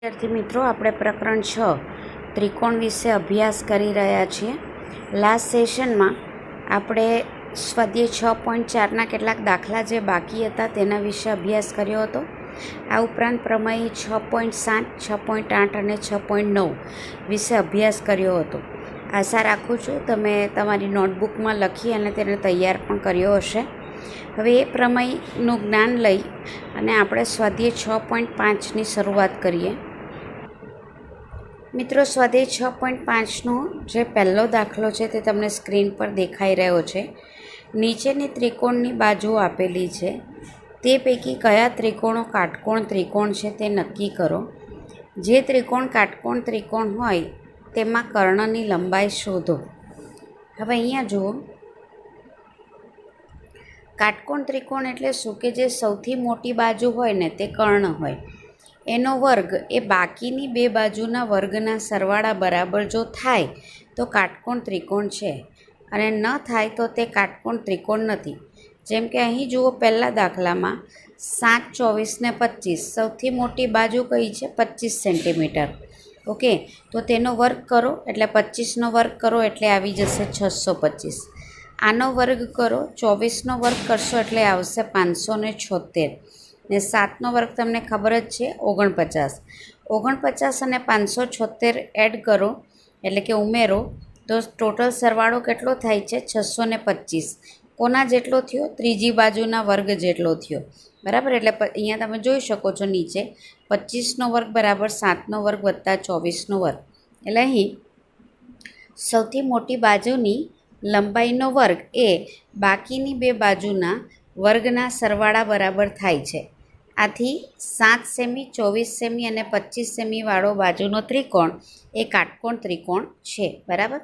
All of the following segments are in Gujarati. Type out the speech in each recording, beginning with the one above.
વિદ્યાર્થી મિત્રો, આપણે પ્રકરણ 6 ત્રિકોણ વિશે અભ્યાસ કરી રહ્યા છીએ. લાસ્ટ સેશનમાં આપણે સ્વાધ્યાય 6.4ના કેટલાક દાખલા જે બાકી હતા તેના વિશે અભ્યાસ કર્યો હતો. આ ઉપરાંત પ્રમેય 6.7, 6.8 અને 6.9 વિશે અભ્યાસ કર્યો હતો. આશા રાખું છું તમે તમારી નોટબુકમાં લખી અને તેને તૈયાર પણ કર્યો હશે. હવે એ પ્રમેયનું જ્ઞાન લઈ અને આપણે સ્વાધ્યાય 6.5ની શરૂઆત કરીએ. મિત્રો, સ્વાધ્યાય 6.5નો જે પહેલો દાખલો છે તે તમને સ્ક્રીન પર દેખાઈ રહ્યો છે. નીચેની ત્રિકોણની બાજુઓ આપેલી છે, તે પૈકી કયા ત્રિકોણો કાટકોણ ત્રિકોણ છે તે નક્કી કરો. જે ત્રિકોણ કાટકોણ ત્રિકોણ હોય તેમાં કર્ણની લંબાઈ શોધો. હવે અહીંયા જુઓ, કાટકોણ ત્રિકોણ એટલે શું કે જે સૌથી મોટી બાજુ હોય ને તે કર્ણ હોય, એનો વર્ગ એ બાકીની બે બાજુના વર્ગના સરવાળા બરાબર જો થાય તો કાટકોણ ત્રિકોણ છે, અને ન થાય તો તે કાટકોણ ત્રિકોણ નથી. જેમ કે અહીં જુઓ, પહેલા દાખલામાં 7, 24 ને 25, સૌથી મોટી બાજુ કઈ છે? 25 સેન્ટીમીટર. ઓકે, તો તેનો વર્ગ કરો એટલે 25નો વર્ગ કરો એટલે આવી જશે 625. આનો વર્ગ કરો, 24નો વર્ગ કરશો એટલે આવશે 576, ને 7નો વર્ગ તમને ખબર જ છે 49. 49 અને 576 એડ કરો એટલે કે ઉમેરો તો ટોટલ સરવાળો કેટલો થાય છે? 625. કોના જેટલો થયો? ત્રીજી બાજુના વર્ગ જેટલો થયો, બરાબર. એટલે અહીંયા તમે જોઈ શકો છો નીચે 25નો વર્ગ બરાબર 7નો વર્ગ વત્તા 24નો વર્ગ. એટલે અહીં સૌથી મોટી બાજુની લંબાઈનો વર્ગ એ બાકીની બે બાજુના વર્ગના સરવાળા બરાબર થાય છે. આથી 7 સેમી, 24 સેમી અને 25 સેમી વાળો બાજુનો ત્રિકોણ એ કાટકોણ ત્રિકોણ છે, બરાબર.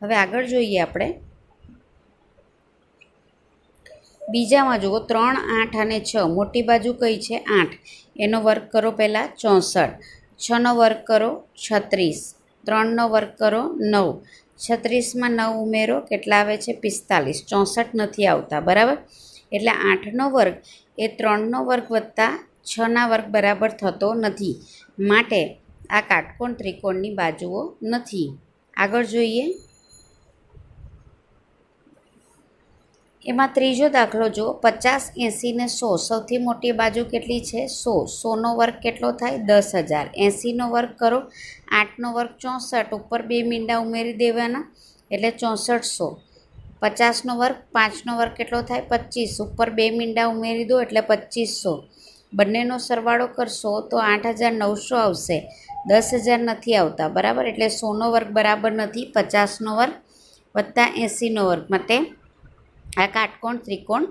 હવે આગળ જોઈએ આપણે. બીજામાં જુઓ, 3, 8 અને 6. મોટી બાજુ કઈ છે? 8. એનો વર્ગ કરો પહેલાં 64. 6નો વર્ગ કરો 36. 3નો વર્ગ કરો 9. 36માં 9 ઉમેરો, કેટલા આવે છે? 45. 64 નથી આવતા, બરાબર. એટલે 8નો વર્ગ એ 3નો વર્ગ વત્તા 6ના વર્ગ બરાબર થતો નથી, માટે આ કાટકોણ ત્રિકોણની બાજુઓ નથી. આગળ જોઈએ. એમાં ત્રીજો દાખલો જુઓ, 50, 80 ને 100. સૌથી મોટી બાજુ કેટલી છે? 100. 100નો વર્ગ કેટલો થાય? 10,000. 80નો વર્ગ કરો, 8નો વર્ગ 64, ઉપર 2 મીંડા ઉમેરી દેવાના એટલે 6400. 50નો વર્ગ, 5નો વર્ગ કેટલો થાય? 25, ઉપર 2 મીંડા ઉમેરી દો એટલે 2500. બંનેનો સરવાળો કરશો તો 8900 આવશે, 10,000 નથી આવતા, બરાબર. એટલે 100નો વર્ગ બરાબર નથી 50નો વર્ગ વત્તા 80નો વર્ગ, માટે આ કાટકોણ ત્રિકોણ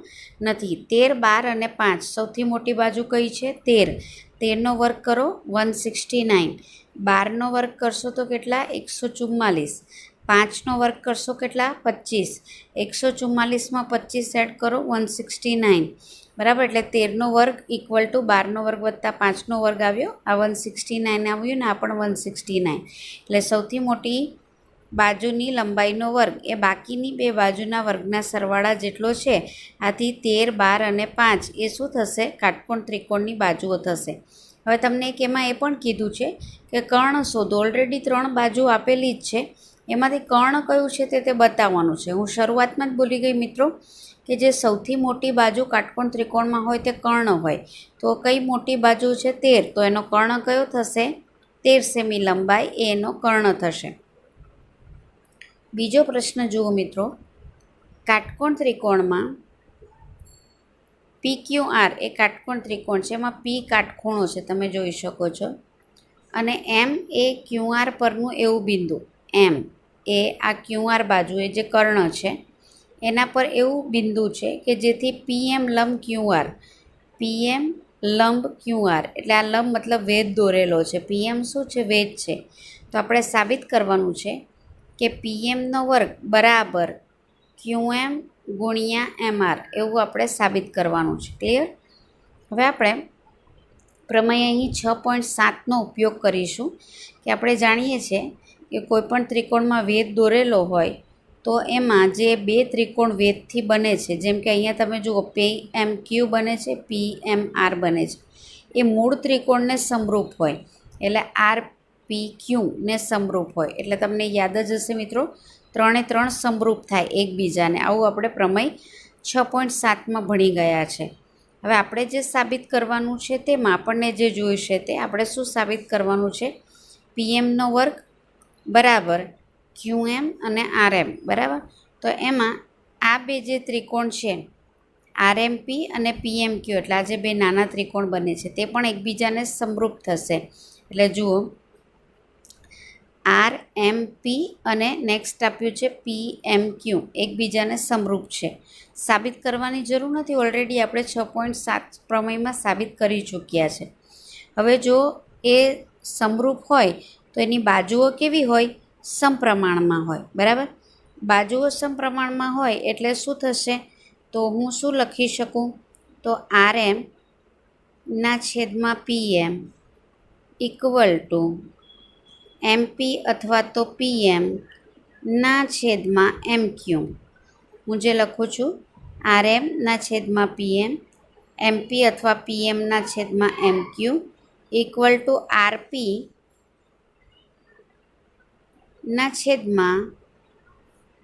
નથી. 13, 12 અને 5. સૌથી મોટી બાજુ કઈ છે? 13. 13નો વર્ગ કરો 169. 12નો વર્ગ કરશો તો કેટલા? 144. 5નો વર્ગ કરશો કેટલા? 25. 144માં 25 એડ કરો 169, બરાબર. એટલે 13નો વર્ગ ઇક્વલ ટુ 12નો વર્ગ વત્તા 5નો વર્ગ આવ્યો, આ 169 આવ્યું ને આ પણ 169. એટલે સૌથી મોટી બાજુની લંબાઈનો વર્ગ એ બાકીની બે બાજુના વર્ગના સરવાળા જેટલો છે. આથી 13, 12 અને 5 એ શું થશે? કાટકોણ ત્રિકોણની બાજુઓ થશે. હવે તમને એક એમાં એ પણ કીધું છે કે કર્ણ શોધો. ઓલરેડી 3 બાજુ આપેલી જ છે, એમાંથી કર્ણ કયું છે તે બતાવવાનું છે. હું શરૂઆતમાં જ બોલી ગઈ મિત્રો કે જે સૌથી મોટી બાજુ કાટકોણ ત્રિકોણમાં હોય તે કર્ણ હોય. તો કઈ મોટી બાજુ છે? 13. તો એનો કર્ણ કયો થશે? 13 સેમી લંબાઈ એ એનો કર્ણ થશે. બીજો પ્રશ્ન જુઓ મિત્રો, કાટકોણ ત્રિકોણમાં PQR એ કાટકોણ ત્રિકોણ છે, એમાં P કાટખૂણો છે, તમે જોઈ શકો છો, અને M એ QR પરનું એવું બિંદુ, M એ આ QR બાજુ એ જે કર્ણ છે એના પર એવું બિંદુ છે કે જેથી PM લંબ QR, PM લંબ QR, એટલે આ લંબ મતલબ વેધ દોરેલો છે. PM શું છે? વેધ છે. તો આપણે સાબિત કરવાનું છે કે PMનો વર્ગ બરાબર QM ગુણ્યા MR, એવું આપણે સાબિત કરવાનું છે. ક્લિયર? હવે આપણે પ્રમેય અહીં 6.7નો ઉપયોગ કરીશું કે આપણે જાણીએ છીએ કે કોઈપણ ત્રિકોણમાં વેધ દોરેલો હોય તો એમાં જે બે ત્રિકોણ વેધથી બને છે, જેમ કે અહીંયા તમે જુઓ PMQ બને છે, PMR બને છે, એ મૂળ ત્રિકોણને સમરૂપ હોય. એટલે આર પી ક્યુ ને સમરૂપ હોય. એટલે તમને યાદ જ હશે મિત્રો, 3 સમરૂપ થાય એકબીજાને. આવું આપણે પ્રમેય 6.7માં ભણી ગયા છે. હવે આપણે જે સાબિત કરવાનું છે તેમાં આપણને જે જોઈશે તે આપણે શું સાબિત કરવાનું છે? પીએમનો વર્ગ બરાબર ક્યુએમ અને આરએમ બરાબર. તો એમાં આ બે જે ત્રિકોણ છે આરએમપી અને પીએમક્યુ, એટલે આ જે બે નાના ત્રિકોણ બને છે તે પણ એકબીજાને સમરૂપ થશે. એટલે જુઓ, આરએમપી અને નેક્સ્ટ આપ્યું છે પીએમક્યુ એકબીજાને સમરૂપ છે. સાબિત કરવાની જરૂર નથી, ઓલરેડી આપણે 6.7 પ્રમેયમાં સાબિત કરી ચૂક્યા છે. હવે જો એ સમરૂપ હોય તો એની બાજુઓ કેવી હોય? સમપ્રમાણમાં હોય બરાબર. બાજુઓ સમપ્રમાણમાં હોય એટલે શું થશે? તો હું શું લખી શકું? તો આરએમ ના છેદમાં પીએમ ઇક્વલ ટુ એમપી અથવા તો પીએમ ના છેદમાં એમક્યુ. હું જે લખું છું આરએમ ના છેદમાં પીએમ, એમપી અથવા પીએમ ના છેદમાં એમક્યુ ઇક્વલ ટુ આરપી ના છેદમાં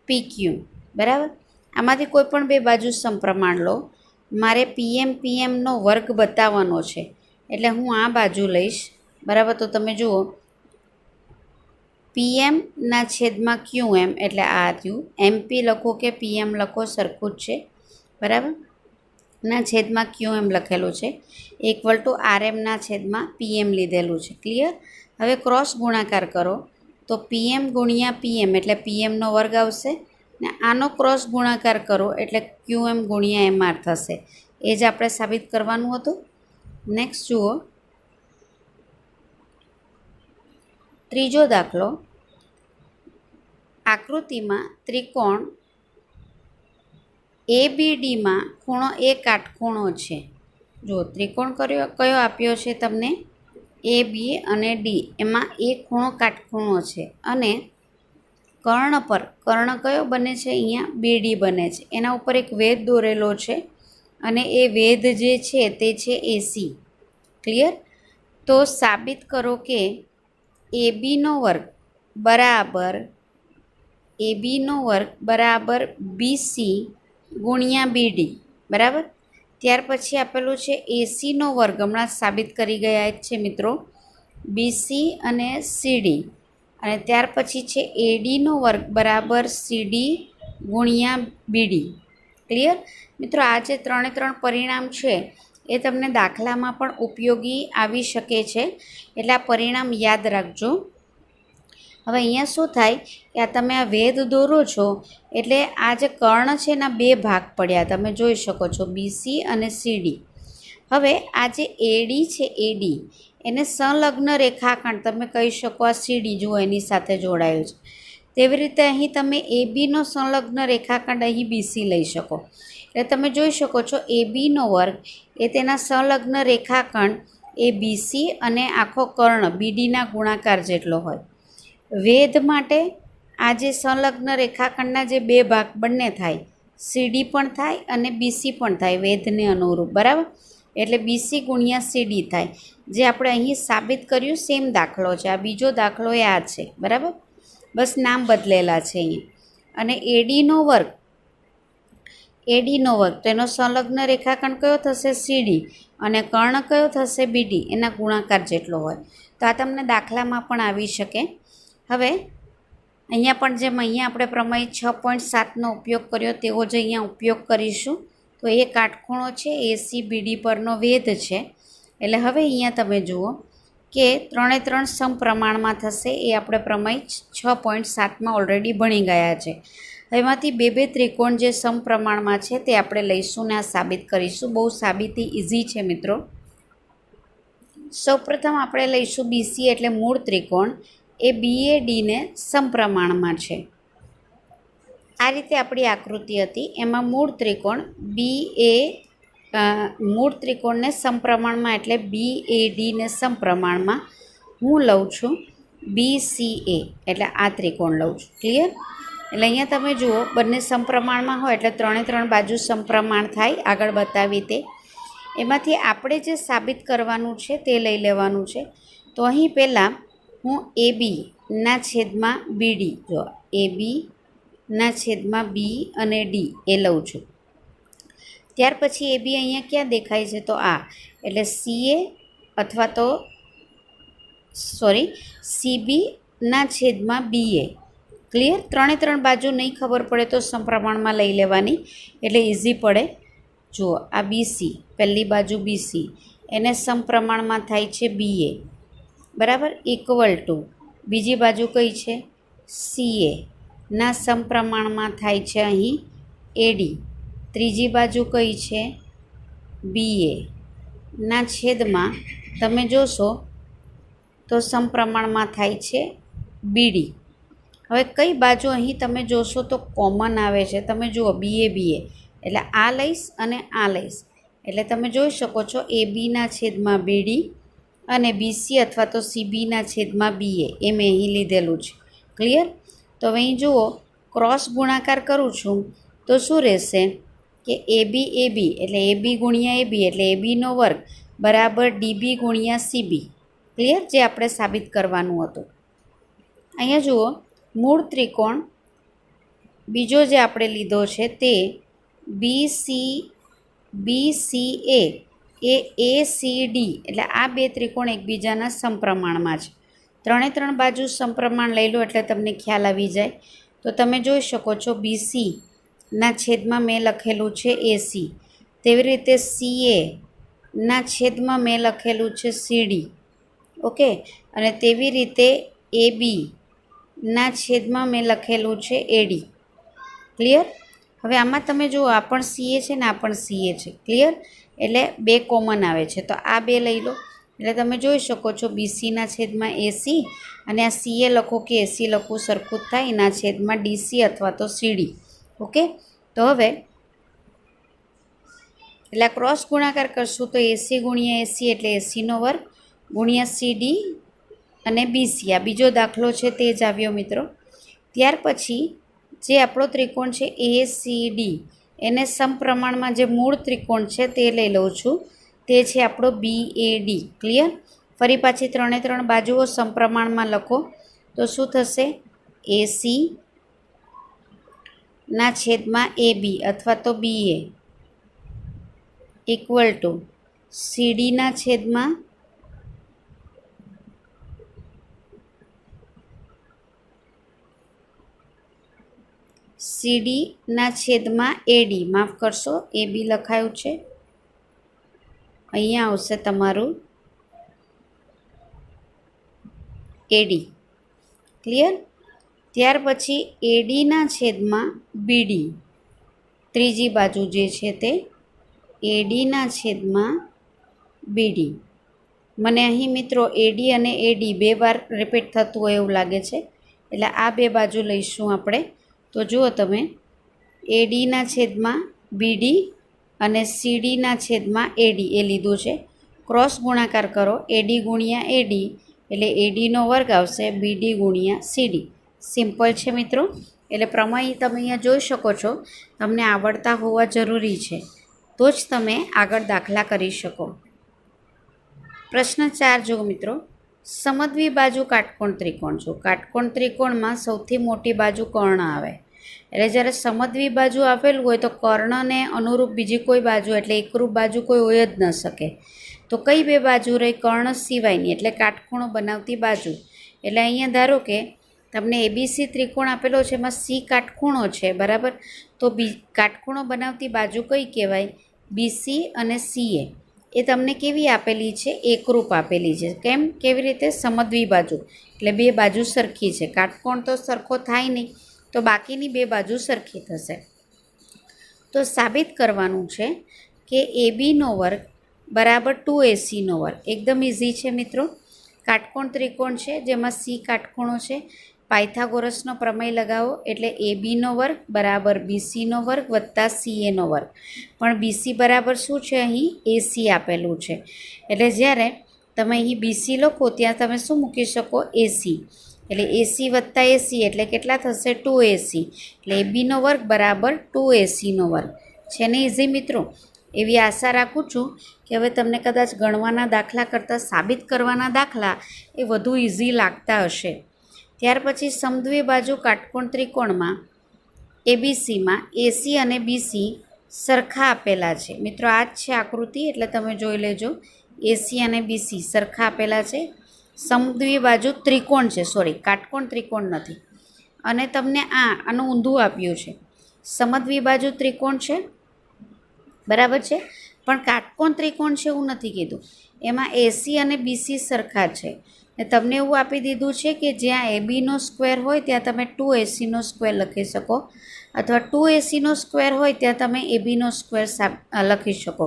પીક્યુ બરાબર. આમાંથી કોઈ પણ બે બાજુ સમપ્રમાણ લો. મારે પીએમનો વર્ગ બતાવવાનો છે એટલે હું આ બાજુ લઈશ બરાબર. તો તમે જુઓ, પીએમના છેદમાં ક્યુએમ એટલે આ થયું. એમપી લખો કે પીએમ લખો સરખું જ છે બરાબર. ના છેદમાં ક્યુએમ લખેલું છે ઇક્વલ ટુ આરએમના છેદમાં પીએમ લીધેલું છે. ક્લિયર? હવે ક્રોસ ગુણાકાર કરો તો પીએમ ગુણ્યા પીએમ એટલે પીએમનો વર્ગ આવશે, ને આનો ક્રોસ ગુણાકાર કરો એટલે ક્યુએમ ગુણ્યા એમઆર થશે. એ જ આપણે સાબિત કરવાનું હતું. નેક્સ્ટ જુઓ, ત્રીજો દાખલો. આકૃતિમાં ત્રિકોણ એબીડીમાં ખૂણો એ કાટખૂણો છે. જો ત્રિકોણ કયો આપ્યો છે તમને? એ બી અને ડી. એમાં એ ખૂણો કાટખૂણો છે અને કર્ણ પર, કર્ણ કયો બને છે? અહીંયા બીડી બને છે. એના ઉપર એક વેધ દોરેલો છે અને એ વેધ જે છે તે છે એસી. ક્લિયર? તો સાબિત કરો કે એબીનો વર્ગ બરાબર બીસી ગુણ્યા બીડી બરાબર. ત્યાર પછી આપેલું છે એસીનો વર્ગ, હમણાં સાબિત કરી ગયા છે મિત્રો, બીસી અને સીડી. અને ત્યાર પછી છે એડીનો વર્ગ બરાબર સીડી ગુણ્યા બીડી. ક્લિયર મિત્રો? આ જે 3 પરિણામ છે એ તમને દાખલામાં પણ ઉપયોગી આવી શકે છે, એટલે આ પરિણામ યાદ રાખજો. હવે અહીંયા શું થાય કે આ તમે આ વેધ દોરો છો એટલે આ જે કર્ણ છે એના બે ભાગ પડ્યા, તમે જોઈ શકો છો, બીસી અને સીડી. હવે આ જે એડી છે એડી એને સંલગ્ન રેખાખંડ તમે કહી શકો. આ સીડી જુઓ એની સાથે જોડાયેલું છે. તેવી રીતે અહીં તમે એબીનો સંલગ્ન રેખાખંડ અહીં બીસી લઈ શકો. એટલે તમે જોઈ શકો છો એબીનો વર્ગ એ તેના સંલગ્ન રેખાખંડ એ બીસી અને આખો કર્ણ બીડીના ગુણાકાર જેટલો હોય. વેધ માટે આ જે સંલગ્ન રેખાખંડના જે બે ભાગ બંને થાય, સીડી પણ થાય અને બીસી પણ થાય વેધને અનુરૂપ બરાબર. એટલે બીસી ગુણ્યા સીડી થાય. જે આપણે અહીં સાબિત કર્યું સેમ દાખલો છે. આ બીજો દાખલો એ આ છે બરાબર, બસ નામ બદલેલા છે અહીંયા. અને એડીનો વર્ગ તો એનો સંલગ્ન રેખાખંડ કયો થશે? સીડી. અને કર્ણ કયો થશે? બીડી. એના ગુણાકાર જેટલો હોય. તો આ તમને દાખલામાં પણ આવી શકે. હવે અહીંયા પણ જેમ અહીંયા આપણે પ્રમેય 6.7નો ઉપયોગ કર્યો તેવો જ અહીંયા ઉપયોગ કરીશું. તો એ કાટખૂણો છે એસી બીડી પરનો વેધ છે. એટલે હવે અહીંયા તમે જુઓ કે 3 સમપ્રમાણમાં થશે. એ આપણે પ્રમેય 6.7માં ઓલરેડી ભણી ગયા છે. એમાંથી બે ત્રિકોણ જે સમપ્રમાણમાં છે તે આપણે લઈશું ને આ સાબિત કરીશું. બહુ સાબિતી ઇઝી છે મિત્રો. સૌપ્રથમ આપણે લઈશું બીસી એટલે મૂળ ત્રિકોણ એ બીએડીને સમપ્રમાણમાં છે. આ રીતે આપણી આકૃતિ હતી. એમાં મૂળ ત્રિકોણ મૂળ ત્રિકોણને સમપ્રમાણમાં એટલે બીએડીને સમપ્રમાણમાં હું લઉં છું બીસીએ એટલે આ ત્રિકોણ લઉં છું. ક્લિયર? એટલે અહીંયા તમે જુઓ બંને સમપ્રમાણમાં હોય એટલે 3 બાજુ સમપ્રમાણ થાય. આગળ બતાવી તે એમાંથી આપણે જે સાબિત કરવાનું છે તે લઈ લેવાનું છે. તો તો અહીં પહેલાં હું ABના છેદમાં BD, જો ABના છેદમાં B અને D એ લઉં છું. ત્યાર પછી AB અહીંયા ક્યાં દેખાય છે? તો આ, એટલે CA અથવા તો CBના છેદમાં BA. ક્લિયર? ત્રણ બાજુ નહીં ખબર પડે તો સમપ્રમાણમાં લઈ લેવાની, એટલે ઇઝી પડે. જુઓ, આ BC, પહેલી બાજુ BC, એને સમપ્રમાણમાં થાય છે BA, બરાબર, ઇક્વલ ટુ બીજી બાજુ કઈ છે? CA ના સમપ્રમાણમાં થાય છે અહીં AD. ત્રીજી બાજુ કઈ છે? BA ના છેદમાં તમે જોશો તો સમપ્રમાણમાં થાય છે BD. હવે કઈ બાજુ અહીં તમે જોશો તો કોમન આવે છે. તમે જુઓ BA, એટલે આ લઈશ અને આ લઈશ, એટલે તમે જોઈ શકો છો ABના છેદમાં BD અને BC અથવા તો CBના છેદમાં BA એ મેં અહીં લીધેલું છે. ક્લિયર? તો હવે અહીં જુઓ, ક્રોસ ગુણાકાર કરું છું તો શું રહેશે કે AB એટલે AB ગુણ્યા AB એટલે ABનો વર્ગ બરાબર DB ગુણ્યા CB. ક્લિયર? જે આપણે સાબિત કરવાનું હતું. અહીંયા જુઓ, મૂળ ત્રિકોણ બીજો જે આપણે લીધો છે તે BCA એ ACD, એટલે આ બે ત્રિકોણ એકબીજાના સમપ્રમાણમાં છે. ત્રણ બાજુ સમપ્રમાણ લઈ લો એટલે તમને ખ્યાલ આવી જાય. તો તમે જોઈ શકો છો BCના છેદમાં મેં લખેલું છે AC, તેવી રીતે CAના છેદમાં મેં લખેલું છે CD. ઓકે, અને તેવી રીતે ABના છેદમાં મેં લખેલું છે AD. ક્લિયર? હવે આમાં તમે જુઓ, આ પણ CA છે ને આ પણ CA છે. ક્લિયર? એટલે બે કોમન આવે છે, તો આ બે લઈ લો. એટલે તમે જોઈ શકો છો BCના છેદમાં AC અને આ CA લખો કે AC લખવું સરખું જ થાય, એના છેદમાં DC અથવા તો CD. ઓકે, તો હવે એટલે ક્રોસ ગુણાકાર કરશું તો AC ગુણ્યા AC એટલે ACનો વર્ગ ગુણ્યા CD અને BC. આ બીજો દાખલો છે તે જ આવ્યો મિત્રો. ત્યાર પછી જે આપણો ત્રિકોણ છે ACD, એને સમપ્રમાણમાં જે મૂળ ત્રિકોણ છે તે લઈ લઉં છું, તે છે આપણો BAD. ક્લિયર? ફરી પાછી ત્રણ બાજુઓ સમપ્રમાણમાં લખો તો શું થશે? ACના છેદમાં AB અથવા તો BA ઇક્વલ ટુ CDના છેદમાં AD. માફ કરશો, AB લખાયું છે, અહીંયા આવશે તમારું AD. ક્લિયર? ત્યાર પછી ADના છેદમાં BD, ત્રીજી બાજુ જે છે તે ADના છેદમાં BD. મને અહીં મિત્રો AD અને AD બે વાર રિપીટ થતું હોય એવું લાગે છે, એટલે આ બે બાજુ લઈશું આપણે. તો જુઓ તમે, ADના છેદમાં BD અને CDના છેદમાં AD એ લીધું છે. ક્રોસ ગુણાકાર કરો, AD ગુણ્યા AD એટલે ADનો વર્ગ આવશે BD ગુણ્યા CD. સિમ્પલ છે મિત્રો. એટલે પ્રમેય તમે અહીંયા જોઈ શકો છો, તમને આવડતા હોવા જરૂરી છે, તો જ તમે આગળ દાખલા કરી શકો. પ્રશ્ન 4 જુઓ મિત્રો, સમદ્વિ બાજુ કાટકોણ ત્રિકોણ જો. કાટકોણ ત્રિકોણમાં સૌથી મોટી બાજુ કર્ણ આવે. એટલે જ્યારે સમદ્વિ બાજુ આપેલું હોય તો કર્ણને અનુરૂપ બીજી કોઈ બાજુ, એટલે એકરૂપ બાજુ કોઈ હોય જ ન શકે. તો કઈ બે બાજુ રહી? કર્ણ સિવાયની, એટલે કાટખૂણો બનાવતી બાજુ. એટલે અહીંયા ધારો કે તમને ABC ત્રિકોણ આપેલો છે, એમાં C કાટખૂણો છે, બરાબર. તો કાટખૂણો બનાવતી બાજુ કઈ કહેવાય? BC અને CA. એ તમને કેવી આપેલી છે? એકરૂપ આપેલી છે. કેમ? કેવી રીતે? સમદ્વિ બાજુ, એટલે બે બાજુ સરખી છે. કાટકોણ તો સરખો થાય નહીં, તો બાકીની બે બાજુ સરખી થશે. તો સાબિત કરવાનું છે કે ABનો વર્ગ બરાબર 2AC નો વર્ગ. એકદમ ઇઝી છે મિત્રો. કાટકોણ ત્રિકોણ છે જેમાં C કાટખૂણો છે. પાયથાગોરસનો પ્રમેય લગાવો એટલે ABનો વર્ગ બરાબર BCનો વર્ગ વત્તા CAનો વર્ગ. પણ BC બરાબર શું છે? અહીં AC આપેલું છે. એટલે જ્યારે તમે અહીં BC લખો ત્યાં તમે શું મૂકી શકો? AC. એટલે AC વત્તા AC એટલે કેટલા થશે? 2AC. એટલે ABનો વર્ગ બરાબર 2ACનો વર્ગ. છે ને ઇઝી મિત્રો? એવી આશા રાખું છું કે હવે તમને કદાચ ગણવાના દાખલા કરતાં સાબિત કરવાના દાખલા એ વધુ ઇઝી લાગતા હશે. ત્યાર પછી સમદ્વિબાજુ કાટકોણ ત્રિકોણમાં એબીસીમાં એસી અને બીસી સરખા આપેલા છે. મિત્રો આ જ છે આકૃતિ, એટલે તમે જોઈ લેજો. એસી અને બીસી સરખા આપેલા છે. સમદ્વિબાજુ ત્રિકોણ છે, સોરી કાટકોણ ત્રિકોણ નથી. અને તમને આનું ઊંધું આપ્યું છે. સમદ્વિબાજુ ત્રિકોણ છે, બરાબર છે, પણ કાટકોણ ત્રિકોણ છે એવું નથી કીધું. એમાં એસી અને બીસી સરખા છે. ને તમને એવું આપી દીધું છે કે જ્યાં એબીનો સ્ક્વેર હોય ત્યાં તમે 2AC સ્ક્વેર લખી શકો, અથવા 2AC સ્ક્વેર હોય ત્યાં તમે એબીનો સ્ક્વેર લખી શકો.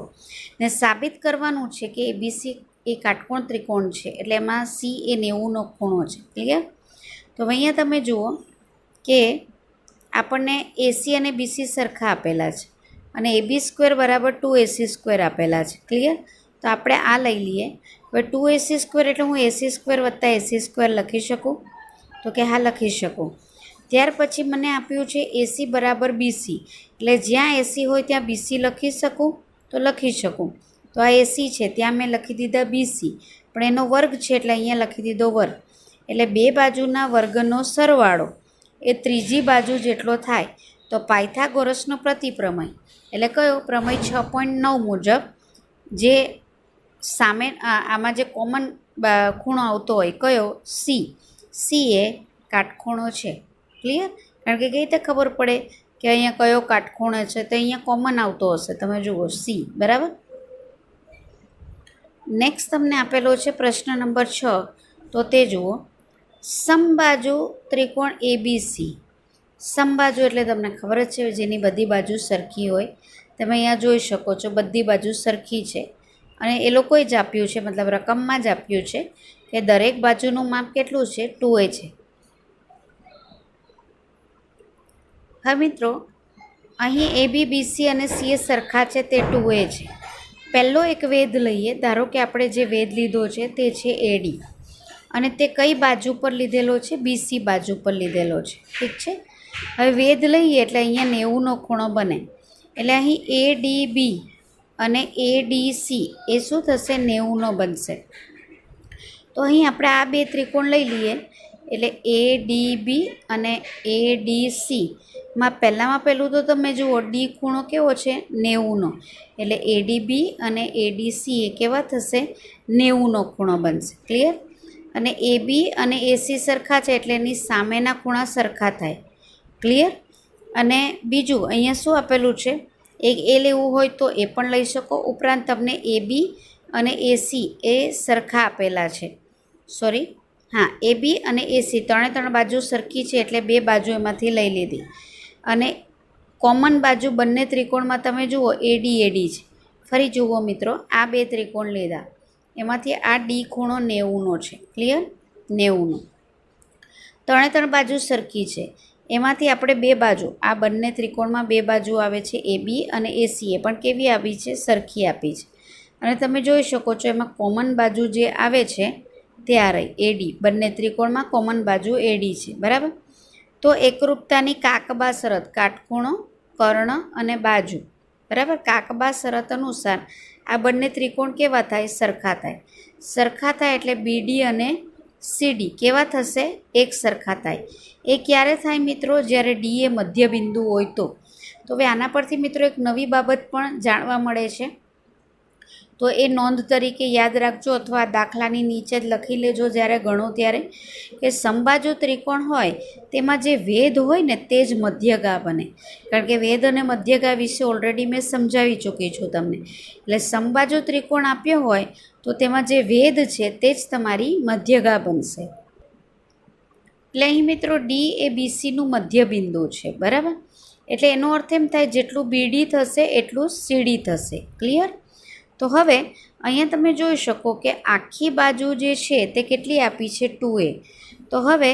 ને સાબિત કરવાનું છે કે એબીસી એ કાટકોણ ત્રિકોણ છે, એટલે એમાં સી એ 90નો ખૂણો છે. ક્લિયર? તો અહીંયા તમે જુઓ કે આપણને એસી અને બીસી સરખા આપેલા છે અને એબી સ્ક્વેર બરાબર 2AC સ્ક્વેર આપેલા છે. ક્લિયર? તો આપણે આ લઈ લઈએ. હવે 2AC સ્ક્વેર એટલે હું એસી સ્ક્વેર વત્તા એસી સ્ક્વેર લખી શકું? તો કે હા, લખી શકું. ત્યાર પછી મને આપ્યું છે એસી બરાબર બીસી, એટલે જ્યાં એસી હોય ત્યાં બીસી લખી શકું? તો લખી શકું. તો આ એસી છે, ત્યાં મેં લખી દીધા બીસી, પણ એનો વર્ગ છે એટલે અહીંયા લખી દીધો વર્ગ. એટલે બે બાજુના વર્ગનો સરવાળો એ ત્રીજી બાજુ જેટલો થાય. તો પાયથાગોરસનો પ્રતિપ્રમેય એટલે કયો પ્રમેય 6.9 મુજબ જે સામે આમાં જે કોમન ખૂણો આવતો હોય કયો? સી એ કાટખૂણો છે. ક્લિયર? કારણ કે કઈ રીતે ખબર પડે કે અહીંયા કયો કાટખૂણો છે? તો અહીંયા કોમન આવતો હશે, તમે જુઓ સી. બરાબર. નેક્સ્ટ તમને આપેલો છે પ્રશ્ન નંબર 6, તો તે જુઓ. સમબાજુ ત્રિકોણ એબીસી. સમબાજુ એટલે તમને ખબર જ છે જેની બધી બાજુ સરખી હોય. તમે અહીંયા જોઈ શકો છો બધી બાજુ સરખી છે અને એ લોકોએ જ આપ્યું છે, મતલબ રકમમાં જ આપ્યું છે કે દરેક બાજુનું માપ કેટલું છે? 2A છે. હા મિત્રો, અહીં એબી બીસી અને સી સરખા છે, તે 2A છે. પહેલો એક વેધ લઈએ. ધારો કે આપણે જે વેધ લીધો છે તે છે એડી, અને તે કઈ બાજુ પર લીધેલો છે? બીસી બાજુ પર લીધેલો છે. ઠીક છે. હવે વેધ લઈએ એટલે અહીંયા 90નો ખૂણો બને, એટલે અહીં એડીબી અને એડીસી એ શું થશે? 90નો બનશે. તો અહીં આપણે આ બે ત્રિકોણ લઈ લઈએ, એટલે એડીબી અને એડીસીમાં પહેલું તો તમે જુઓ ડી ખૂણો કેવો છે? 90નો. એટલે એડીબી અને એડીસી એ કેવા થશે? 90નો ખૂણો બનશે. ક્લિયર? અને એબી અને એસી સરખા છે એટલે એની સામેના ખૂણા સરખા થાય. ક્લિયર? અને બીજું અહીંયા શું આપેલું છે? એક એ લેવું હોય તો એ પણ લઈ શકો. ઉપરાંત તમને એબી અને એસી એ સરખા આપેલા છે. સોરી, હા, એબી અને એસી ત્રણે બાજુ સરખી છે એટલે બે બાજુ એમાંથી લઈ લીધી. અને કોમન બાજુ બંને ત્રિકોણમાં તમે જુઓ એડી છે. ફરી જુઓ મિત્રો, આ બે ત્રિકોણ લીધા, એમાંથી આ ડી ખૂણો 90નો છે. ક્લિયર? 90નો. ત્રણે બાજુ સરખી છે, એમાંથી આપણે બે બાજુ, આ બંને ત્રિકોણમાં બે બાજુ આવે છે એબી અને એસી, એ પણ કેવી આપી છે? સરખી આપી છે. અને તમે જોઈ શકો છો એમાં કોમન બાજુ જે આવે છે તે આ રહી એડી. બંને ત્રિકોણમાં કોમન બાજુ એડી છે. બરાબર. તો એકરૂપતાની કાકબા શરત, કાટખૂણો, કર્ણ અને બાજુ. બરાબર. કાકબા શરત અનુસાર આ બંને ત્રિકોણ કેવા થાય? સરખા થાય. સરખા થાય એટલે બીડી અને સીડી કેવા થશે? એક સરખા થાય. એ ક્યારે થાય મિત્રો? જ્યારે ડી એ મધ્યબિંદુ હોય તો. હવે આના પરથી મિત્રો એક નવી બાબત પણ જાણવા મળે છે, તો એ નોંધ તરીકે યાદ રાખજો, અથવા દાખલાની નીચે જ લખી લેજો જ્યારે ગણો ત્યારે, કે સમબાજુ ત્રિકોણ હોય તેમાં જે વેધ હોય ને તે જ મધ્યગા બને. કારણ કે વેધ અને મધ્યગા વિશે ઓલરેડી મેં સમજાવી ચૂકી છું તમને. એટલે સમબાજુ ત્રિકોણ આપ્યો હોય તો તેમાં જે વેધ છે તે જ તમારી મધ્યગા બનશે. એટલે અહીં મિત્રો ડી એ બીસીનું મધ્યબિંદુ છે. બરાબર. એટલે એનો અર્થ એમ થાય જેટલું બીડી થશે એટલું સીડી થશે. ક્લિયર? તો હવે અહીંયા તમે જોઈ શકો કે આખી બાજુ જે છે તે કેટલી આપી છે? 2A. તો હવે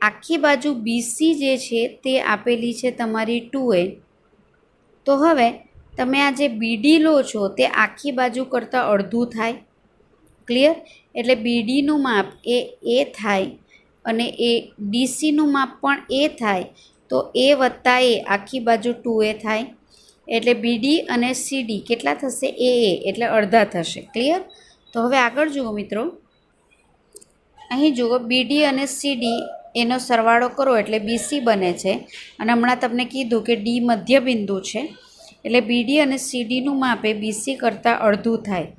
આખી બાજુ બીસી જે છે તે આપેલી છે તમારી 2A. તો હવે તમે આ જે બીડી લો છો તે આખી બાજુ કરતાં અડધું થાય. ક્લિયર? એટલે બીડીનું માપ એ થાય અને એ ડીસીનું માપ પણ એ થાય. તો એ વત્તા એ આખી બાજુ 2A થાય. એટલે બીડી અને સીડી કેટલા થશે? એ એટલે અડધા થશે. ક્લિયર? તો હવે આગળ જુઓ મિત્રો, અહીં જુઓ બીડી અને સીડી એનો સરવાળો કરો એટલે બીસી બને છે. અને હમણાં તમને કીધું કે ડી મધ્યબિંદુ છે એટલે બીડી અને સીડીનું માપ એ બીસી કરતાં અડધું થાય.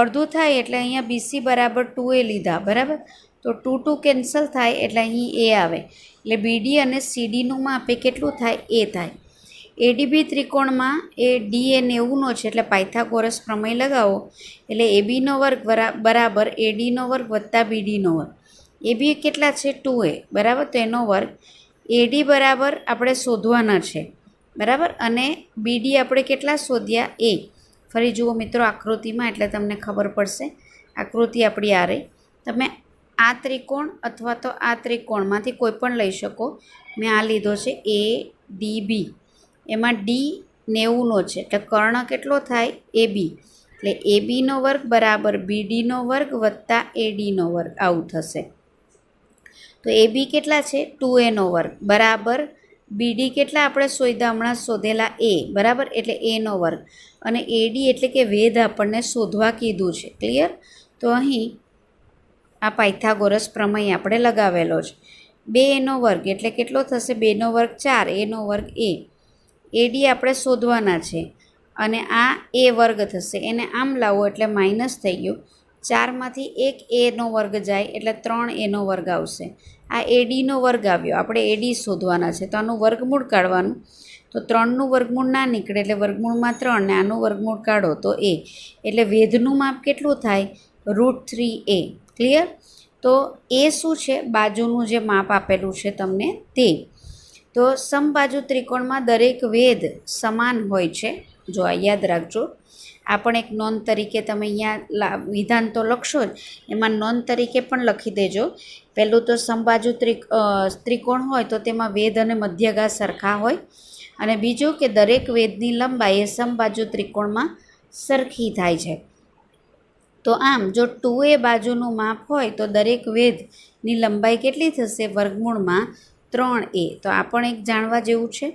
અડધું થાય એટલે અહીંયા બીસી બરાબર 2a લીધા, બરાબર. તો 2 2 કેન્સલ થાય એટલે અહીં એ આવે. એટલે બીડી અને સીડીનું માપ એ કેટલું થાય? એ થાય. એડીબી ત્રિકોણમાં એ ડી એ 90નો છે એટલે પાયથાગોરસ પ્રમેય લગાવો એટલે એબીનો વર્ગ બરાબર એડીનો વર્ગ વત્તા બીડીનો વર્ગ. એબી કેટલા છે? 2a, બરાબર. તો એનો વર્ગ. એડી બરાબર આપણે શોધવાના છે, બરાબર. અને બીડી આપણે કેટલા શોધ્યા? એ. ફરી જુઓ મિત્રો આકૃતિમાં એટલે તમને ખબર પડશે. આકૃતિ આપણી આ રહી. તમે આ ત્રિકોણ અથવા તો આ ત્રિકોણમાંથી કોઈ પણ લઈ શકો. મેં આ લીધો છે એ ડી બી. એમાં ડી 90નો છે એટલે કર્ણ કેટલો થાય? એ બી. એટલે એ બીનો વર્ગ બરાબર બીડીનો વર્ગ વત્તા એડીનો વર્ગ આવું થશે. તો એ બી કેટલા છે? 2aનો વર્ગ બરાબર બીડી કેટલા આપણે શોધ્યા હમણાં શોધેલા? એ, બરાબર. એટલે એનો વર્ગ. અને એડી એટલે કે વેધ આપણને શોધવા કીધું છે. ક્લિયર? તો અહીં આ પાયથાગોરસ પ્રમેય આપણે લગાવેલો છે. 2aનો વર્ગ એટલે કેટલો થશે? 2નો વર્ગ 4, એનો વર્ગ એ. એડી આપણે શોધવાના છે અને આ એ વર્ગ થશે. એને આમ લાવો એટલે માઇનસ થઈ ગયું. 4માંથી 1 એનો વર્ગ જાય એટલે 3 એનો વર્ગ આવશે. આ એડીનો વર્ગ આવ્યો. આપણે એડી શોધવાના છે તો આનું વર્ગમૂળ કાઢવાનું. તો 3નું વર્ગમૂળ ના નીકળે એટલે વર્ગમૂળમાં 3 ને આનું વર્ગમૂળ કાઢો તો એ. એટલે વેધનું માપ કેટલું થાય? √3a. ક્લિયર? તો એ શું છે? બાજુનું જે માપ આપેલું છે તમને તે. તો સમબાજુ ત્રિકોણમાં દરેક વેધ સમાન હોય છે. જો આ યાદ રાખજો. આ પણ એક નોંધ તરીકે તમે અહીંયા વિધાન તો લખશો જ, એમાં નોંધ તરીકે પણ લખી દેજો. પહેલું તો સમબાજુ ત્રિકોણ હોય તો તેમાં વેધ અને મધ્યગા સરખા હોય. અને બીજું કે દરેક વેધની લંબાઈ એ સમબાજુ ત્રિકોણમાં સરખી થાય છે. તો આમ જો 2a બાજુનું માપ હોય તો દરેક વેધની લંબાઈ કેટલી થશે? વર્ગમૂળમાં 3a. તો આ પણ એક જાણવા જેવું છે.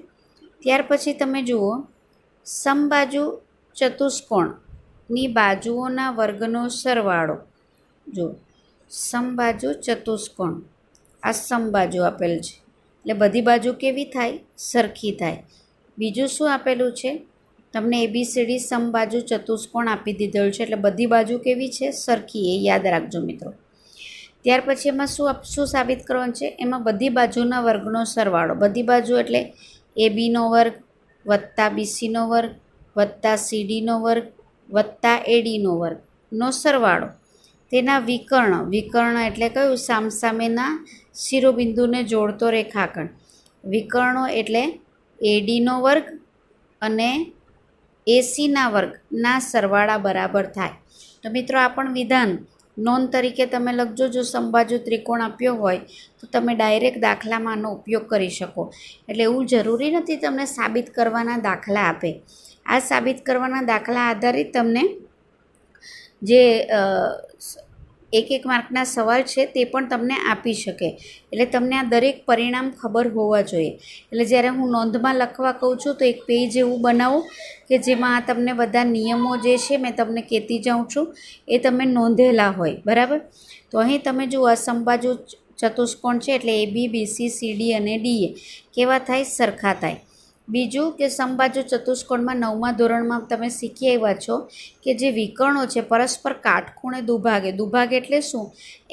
ત્યાર પછી તમે જુઓ સમબાજુ ચતુષ્કોણની બાજુઓના વર્ગનો સરવાળો. જો સમબાજુ ચતુષ્કોણ, આ સમબાજુ આપેલ છે એટલે બધી બાજુ કેવી થાય? સરખી થાય. બીજું શું આપેલું છે? તમને એબીસીડી સમબાજુ ચતુષ્કોણ આપી દીધેલું છે એટલે બધી બાજુ કેવી છે? સરખી. એ યાદ રાખજો મિત્રો. ત્યાર પછી એમાં શું સાબિત કરવાનું છે? એમાં બધી બાજુના વર્ગનો સરવાળો. બધી બાજુ એટલે એ બીનો વર્ગ વત્તા બીસીનો વર્ગ વત્તા સીડીનો વર્ગ વત્તા એડીનો વર્ગનો સરવાળો. તેના વિકર્ણ. વિકર્ણ એટલે કયું? સામસામેના શિરોબિંદુને જોડતો રેખાખંડ. વિકર્ણો એટલે એડીનો વર્ગ અને એસીના વર્ગના સરવાળા બરાબર થાય. તો મિત્રો આ પણ વિધાન નોંધ તરીકે તમે લખજો. જો સમબાજુ ત્રિકોણ આપ્યો હોય તો તમે ડાયરેક્ટ દાખલામાં આનો ઉપયોગ કરી શકો. એટલે એવું જરૂરી નથી તમને સાબિત કરવાના દાખલા આપે. આ સાબિત કરવાના દાખલા આધારિત તમને જે એક માર્કના સવાલ છે તે પણ તમને આપી શકે. એટલે તમને આ દરેક પરિણામ ખબર હોવા જોઈએ. એટલે જ્યારે હું નોંધમાં લખવા કહું છું તો એક પેજ એવું બનાવો કે જેમાં તમને બધા નિયમો જે છે મેં તમને કહેતી જાઉં છું એ તમે નોંધેલા હોય, બરાબર. તો અહીં તમે જુઓ સમબાજુ ચતુષ્કોણ છે એટલે એ બી, બીસી, સીડી અને ડીએ કેવા થાય? સરખા થાય. બીજું કે સમબાજુ ચતુષ્કોણમાં 9મા ધોરણમાં તમે શીખી આવ્યા છો કે જે વિકર્ણો છે પરસ્પર કાટખૂણે દુભાગે. દુભાગે એટલે શું?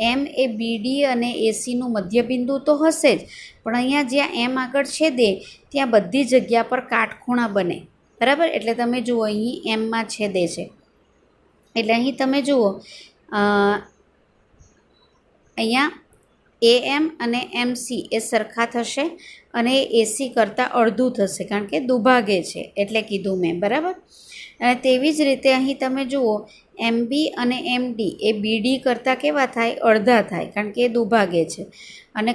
એમ એ બીડી અને એસીનું મધ્યબિંદુ તો હશે જ, પણ અહીંયા જ્યાં એમ આગળ છેદે ત્યાં બધી જગ્યા પર કાટખૂણા બને, બરાબર. એટલે તમે જુઓ અહીં એમમાં છેદે છે એટલે અહીં તમે જુઓ અહીંયા એએમ અને એમસી એ સરખા થશે અને એસી કરતાં અડધું થશે કારણ કે દુભાગે છે એટલે કીધું મેં, બરાબર. અને તેવી જ રીતે અહીં તમે જુઓ એમબી અને એમડી એ બીડી કરતાં કેવા થાય? અડધા થાય કારણ કે એ દુભાગે છે અને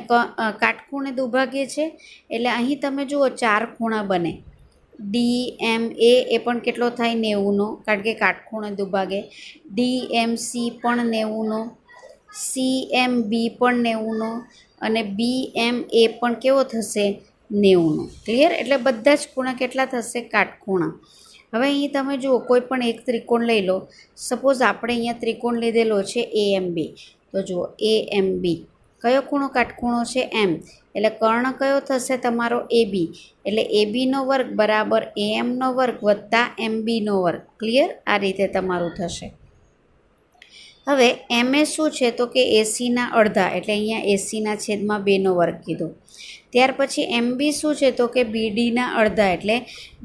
કાટખૂણે દુભાગે છે એટલે અહીં તમે જુઓ 4 ખૂણા બને. ડી એમ એ પણ કેટલો થાય? 90નો કારણ કે કાટખૂણે દુભાગે. ડી એમ સી પણ 90નો, સી એમ બી પણ 90નો અને બી એમ એ પણ કેવો થશે? 90નો. ક્લિયર? એટલે બધા જ ખૂણા કેટલા થશે? કાટખૂણા. હવે અહીં તમે જુઓ કોઈ પણ એક ત્રિકોણ લઈ લો. સપોઝ આપણે અહીંયા ત્રિકોણ લીધેલો છે AMB. તો જુઓ AMB કયો ખૂણો કાટખૂણો છે? એમ. એટલે કર્ણ કયો થશે તમારો? AB. એટલે ABનો વર્ગ બરાબર AMનો વર્ગ વત્તા MBનો વર્ગ. ક્લિયર? આ રીતે તમારું થશે. હવે MA શું છે? તો કે ACના અડધા, એટલે અહીંયા ACના છેદમાં 2નો વર્ગ કીધો. ત્યાર પછી MB શું છે? તો કે BDના અડધા, એટલે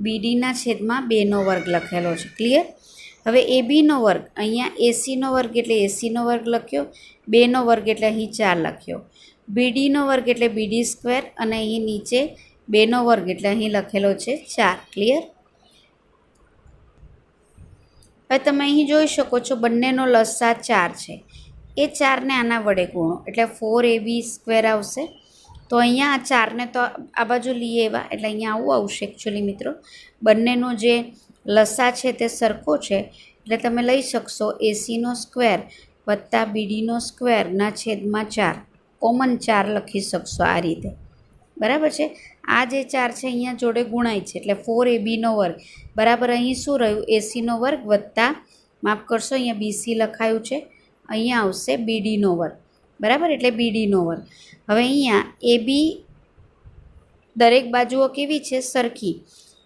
BDના છેદમાં 2નો વર્ગ લખેલો છે. ક્લિયર? હવે ABનો વર્ગ, અહીંયા ACનો વર્ગ એટલે ACનો વર્ગ લખ્યો, 2નો વર્ગ એટલે અહીં 4 લખ્યો. BDનો વર્ગ એટલે BD સ્ક્વેર, અને અહીં નીચે 2નો વર્ગ એટલે અહીં લખેલો છે 4. ક્લિયર? હવે તમે અહીં જોઈ શકો છો બંનેનો લસા 4 છે. એ 4ને આના વડે ગુણો એટલે 4AB સ્ક્વેર આવશે. તો અહીંયા આ 4ને તો આ બાજુ લઈએ એવા, એટલે અહીંયા આવું આવશે એકચ્યુઅલી મિત્રો. બંનેનો જે લસા છે તે સરખો છે, એટલે તમે લઈ શકશો ACનો સ્ક્વેર વત્તા BDનો સ્ક્વેરના છેદમાં 4. કોમન 4 લખી શકશો આ રીતે. બરાબર છે? આ જે 4 છે અહીંયા જોડે ગુણાય છે, એટલે 4ABનો વર્ગ બરાબર અહીં શું રહ્યું? ACનો વર્ગ વત્તા, માફ કરશો અહીંયા BC લખાયું છે, અહીંયા આવશે BDનો વર્ગ. બરાબર? એટલે BDનો વર્ગ. હવે અહીંયા AB દરેક બાજુઓ કેવી છે? સરખી.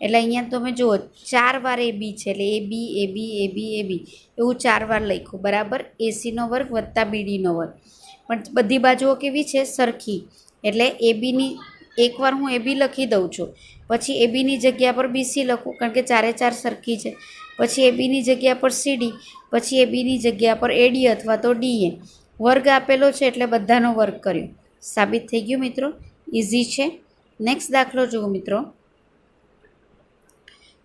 એટલે અહીંયા તમે જુઓ 4 વાર AB છે, એટલે AB AB AB AB એવું 4 વાર લખ્યું. બરાબર? ACનો વર્ગ વત્તા BDનો વર્ગ. પણ બધી બાજુઓ કેવી છે? સરખી. એટલે ABની એકવાર હું AB લખી દઉં છું, પછી ABની જગ્યા પર BC લખું, કારણ કે 4 4 સરખી છે. પછી ABની જગ્યા પર CD, પછી ABની જગ્યા પર AD અથવા તો DA. વર્ગ આપેલો છે એટલે બધાનો વર્ગ કર્યો. સાબિત થઈ ગયું મિત્રો. ઇઝી છે. નેક્સ્ટ દાખલો જુઓ મિત્રો.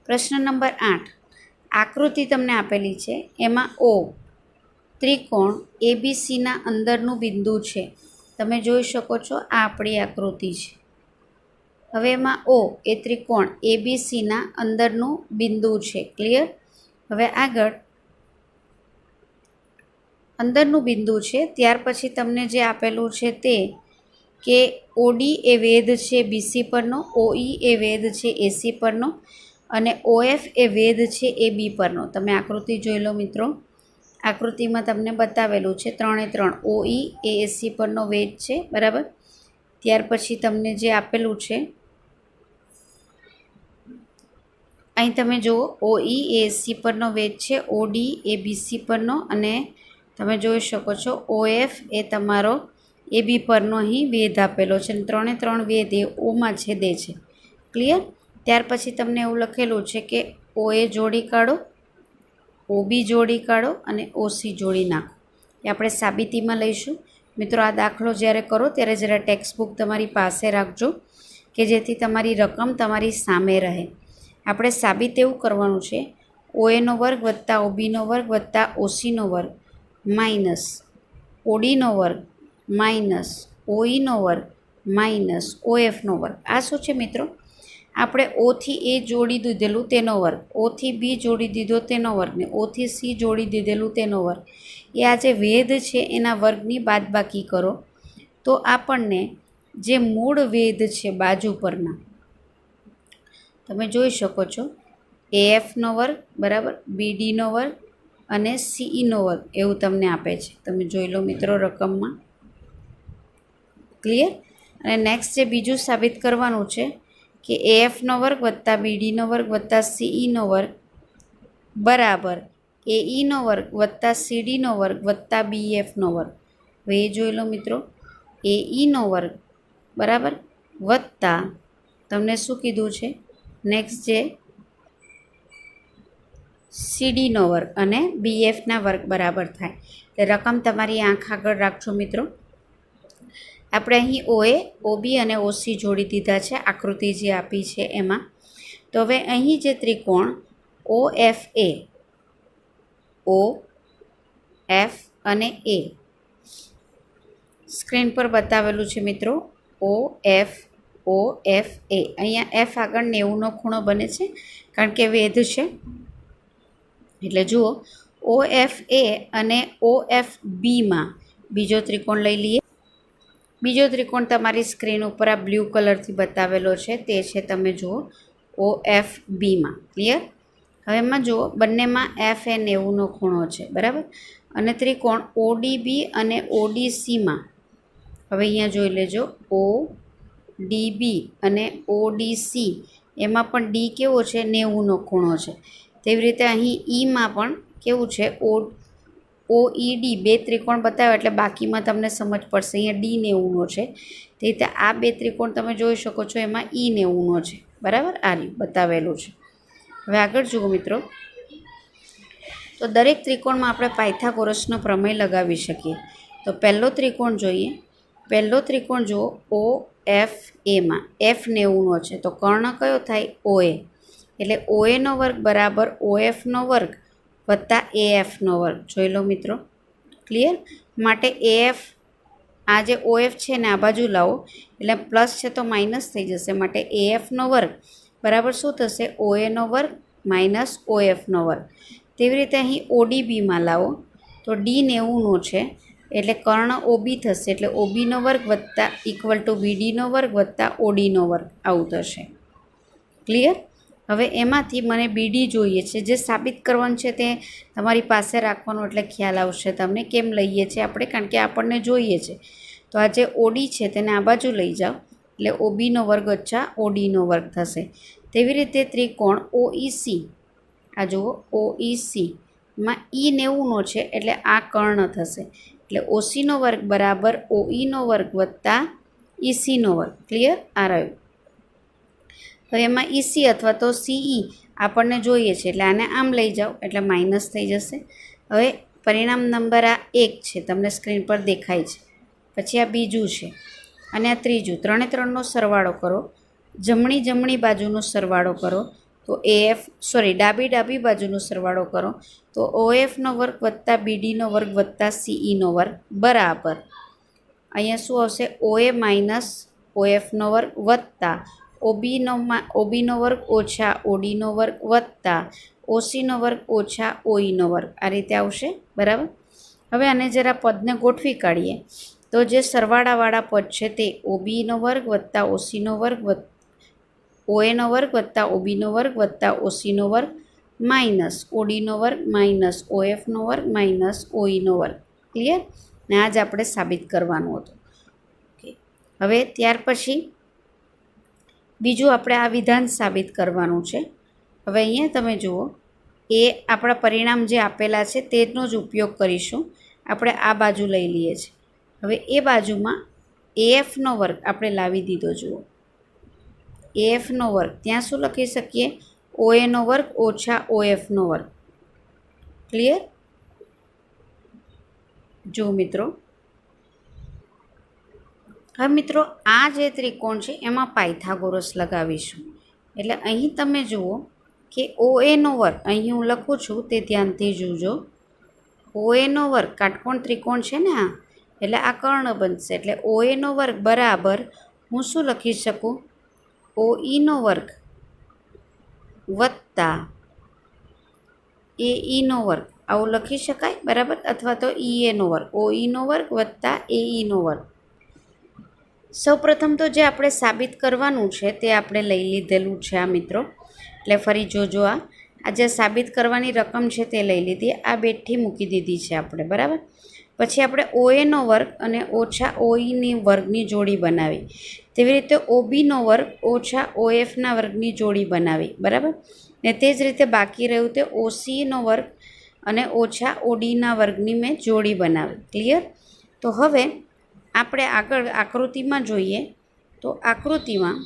પ્રશ્ન નંબર 8. આકૃતિ તમને આપેલી છે, એમાં O ત્રિકોણ ABCના અંદરનું બિંદુ છે. તમે જોઈ શકો છો આ આપણી આકૃતિ છે. હવે એમાં O એ ત્રિકોણ ABCના અંદરનું બિંદુ છે. ક્લિયર? હવે આગળ અંદરનું બિંદુ છે, ત્યાર પછી તમને જે આપેલું છે તે કે OD એ વેધ છે BC પરનો, OE એ વેધ છે AC પરનો, અને OF એ વેધ છે AB પરનો. તમે આકૃતિ જોઈ લો મિત્રો. આકૃતિમાં તમને બતાવેલું છે 3 એ 3. OE એ AC પરનો વેધ છે. બરાબર? ત્યાર પછી તમને જે આપેલું છે અહીં તમે જુઓ OE એ AC પરનો વેધ છે, OD એ BC પરનો, અને તમે જોઈ શકો છો OF એ તમારો AB પરનો અહીં વેધ આપેલો છે. અને 3 એ 3 વેધ એ ઓમાં છેદે છે. ક્લિયર? ત્યાર પછી તમને એવું લખેલું છે કે OA જોડી કાઢો, OB જોડી કાઢો અને OC જોડી નાખો. એ આપણે સાબિતીમાં લઈશું. મિત્રો આ દાખલો જ્યારે કરો ત્યારે જરા ટેક્સ્ટબુક તમારી પાસે રાખજો, કે જેથી તમારી રકમ તમારી સામે રહે. આપણે સાબિત એવું કરવાનું છે, OAનો વર્ગ વત્તા OBનો વર્ગ વત્તા OCનો વર્ગ માઇનસ ODનો વર્ગ માઇનસ OEનો વર્ગ માઇનસ OFનો વર્ગ. આ શું છે મિત્રો? આપણે O થી A જોડી દીધેલું તેનો વર્ગ, O થી B જોડી દીધો તેનો વર્ગ, ને O થી C જોડી દીધેલું તેનો વર્ગ. એ આ જે વેધ છે એના વર્ગની બાદબાકી કરો તો આપણને જે મૂળ વેધ છે બાજુ પરના, તમે જોઈ શકો છો AFનો વર્ગ બરાબર BDનો વર્ગ અને CEનો વર્ગ એવું તમને આપે છે. તમે જોઈ લો મિત્રો રકમમાં. ક્લિયર? અને નેક્સ્ટ જે બીજું સાબિત કરવાનું છે કે AFનો વર્ગ વત્તા BDનો વર્ગ વત્તા CEનો વર્ગ બરાબર AEનો વર્ગ વત્તા CDનો વર્ગ વત્તા BFનો વર્ગ. હવે એ જોઈ લો મિત્રો, AEનો વર્ગ બરાબર વત્તા તમને શું કીધું છે નેક્સ્ટ જે CDનો વર્ગ અને BFના વર્ગ બરાબર થાય. એટલે રકમ તમારી આંખ આગળ રાખજો મિત્રો. આપણે અહીં OA, OB અને OC જોડી દીધા છે આકૃતિ જે આપી છે એમાં. તો હવે અહીં જે ત્રિકોણ OFA, OF અને A સ્ક્રીન પર બતાવેલું છે મિત્રો. OF, OFA. અહીંયા F આગળ 90નો ખૂણો બને છે કારણ કે વેધ છે. એટલે જુઓ OFA અને OFBમાં બીજો ત્રિકોણ લઈ લઈએ. બીજો ત્રિકોણ તમારી સ્ક્રીન ઉપર આ બ્લુ કલરથી બતાવેલો છે, તે છે તમે જુઓ OFBમાં. ક્લિયર? હવે એમાં જુઓ બંનેમાં FA 90નો ખૂણો છે, બરાબર. અને ત્રિકોણ ODB અને ODCમાં હવે અહીંયા જોઈ લેજો ODB અને ODC એમાં પણ D કેવો છે 90નો ખૂણો છે. તેવી રીતે અહીં Eમાં પણ કેવું છે OED બે ત્રિકોણ બતાવ્યા એટલે બાકીમાં તમને સમજ પડશે. અહીંયા D 90નો છે, તે રીતે આ બે ત્રિકોણ તમે જોઈ શકો છો એમાં E 90નો છે, બરાબર. આ રીતે બતાવેલું છે. હવે આગળ જુઓ મિત્રો, તો દરેક ત્રિકોણમાં આપણે પાયથાગોરસનો પ્રમેય લગાવી શકીએ. તો પહેલો ત્રિકોણ જોઈએ. પહેલો ત્રિકોણ જુઓ OFAમાં F 90નો છે, તો કર્ણ કયો થાય OA, એટલે OAનો વર્ગ બરાબર OFનો વર્ગ વત્તા AFનો વર્ગ. જોઈ લો મિત્રો. ક્લિયર? માટે AF આ જે OF છે ને આ બાજુ લાવો એટલે પ્લસ છે તો માઇનસ થઈ જશે, માટે AFનો વર્ગ બરાબર શું થશે OAનો વર્ગ માઇનસ OFનો વર્ગ. તેવી રીતે અહીં ODBમાં લાવો તો D 90નો છે એટલે કર્ણ OB થશે, એટલે OBનો વર્ગ વત્તા ઇક્વલ ટુ BDનો વર્ગ વત્તા ODનો વર્ગ આવું થશે. ક્લિયર? હવે એમાંથી મને BD જોઈએ છે, જે સાબિત કરવાનું છે તે તમારી પાસે રાખવાનું એટલે ખ્યાલ આવશે તમને કેમ લઈએ છીએ આપણે, કારણ કે આપણને જોઈએ છે. તો આ જે OD છે તેને આ બાજુ લઈ જાઓ એટલે OBનો વર્ગ ઓછા ODનો વર્ગ થશે. તેવી રીતે ત્રિકોણ OEC આ જુઓ OECમાં E 90નો છે એટલે આ કર્ણ થશે, એટલે OCનો વર્ગ બરાબર OEનો વર્ગ વત્તા ECનો વર્ગ. ક્લિયર? આ રહ્યું. હવે એમાં EC અથવા તો CE આપણને જોઈએ છે એટલે આને આમ લઈ જાઓ એટલે માઇનસ થઈ જશે. હવે પરિણામ નંબર આ 1 છે, તમને સ્ક્રીન પર દેખાય છે. પછી આ બીજું છે અને આ ત્રીજું. ત્રણે ત્રણનો સરવાળો કરો, જમણી બાજુનો સરવાળો કરો તો ડાબી બાજુનો સરવાળો કરો તો OFનો વર્ગ વત્તા BDનો વર્ગ વત્તા CEનો વર્ગ બરાબર અહીંયા શું આવશે OA માઇનસ OFનો વર્ગ વત્તા OBનો વર્ગ ઓછા ODનો વર્ગ વત્તા OCનો વર્ગ ઓછા OEનો વર્ગ. આ રીતે આવશે, બરાબર. હવે આને જરા પદને ગોઠવી કાઢીએ તો જે સરવાળાવાળા પદ છે તે OBનો વર્ગ વત્તા OCનો વર્ગ OAનો વર્ગ વત્તા OBનો વર્ગ વત્તા OCનો વર્ગ માઇનસ ODનો વર્ગ માઇનસ OFનો વર્ગ માઇનસ OEનો વર્ગ. ક્લિયર? ને આ જ આપણે સાબિત કરવાનું હતું. ઓકે. હવે ત્યાર પછી બીજું આપણે આ વિધાન સાબિત કરવાનું છે. હવે અહીંયા તમે જુઓ એ આપણા પરિણામ જે આપેલા છે તેનો જ ઉપયોગ કરીશું. આપણે આ બાજુ લઈ લઈએ છીએ. હવે એ બાજુમાં AFનો વર્ગ આપણે લાવી દીધો. જુઓ AFનો વર્ગ ત્યાં શું લખી શકીએ OAનો વર્ગ ઓછા OFનો વર્ગ. ક્લિયર? જો મિત્રો, હવે મિત્રો આ જે ત્રિકોણ છે એમાં પાયથાગોરસ લગાવીશું. એટલે અહીં તમે જુઓ કે OAનો વર્ગ અહીં હું લખું છું તે ધ્યાનથી જોજો. OAનો વર્ગ કાટકોણ ત્રિકોણ છે ને આ, એટલે આ કર્ણ બનશે, એટલે OAનો વર્ગ બરાબર હું શું લખી શકું OEનો વર્ગ વત્તા AEનો વર્ગ આવું લખી શકાય, બરાબર. અથવા તો EAનો વર્ગ OEનો વર્ગ વત્તા AEનો વર્ગ. સૌપ્રથમ તો જે આપણે સાબિત કરવાનું છે તે આપણે લઈ લીધેલું છે આ મિત્રો, એટલે ફરી જોજો. આ જે સાબિત કરવાની રકમ છે તે લઈ લીધી, આ બેઠી મૂકી દીધી છે આપણે, બરાબર. પછી આપણે OAનો વર્ગ અને ઓછા OEની વર્ગની જોડી બનાવી. તેવી રીતે OBનો વર્ગ ઓછા OFના વર્ગની જોડી બનાવી, બરાબર. ને તે જ રીતે બાકી રહ્યું તે OCનો વર્ગ અને ઓછા ODના વર્ગની મેં જોડી બનાવી. ક્લિયર? તો હવે આપણે આગળ આકૃતિમાં જોઈએ તો આકૃતિમાં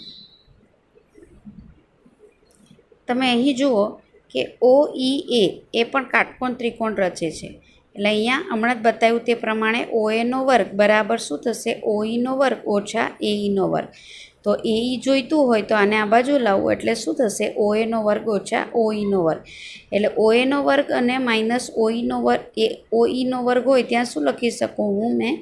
તમે અહીં જુઓ કે OEA એ પણ કાટકોણ ત્રિકોણ રચે છે. એટલે અહીંયા હમણાં જ બતાવ્યું તે પ્રમાણે OAનો વર્ગ બરાબર શું થશે OEનો વર્ગ ઓછા AEનો વર્ગ. તો AE જોઈતું હોય તો આને આ બાજુ લાવવું એટલે શું થશે OAનો વર્ગ ઓછા OEનો વર્ગ. એટલે OAનો વર્ગ અને માઇનસ OEનો વર્ગ હોય ત્યાં શું લખી શકું મેં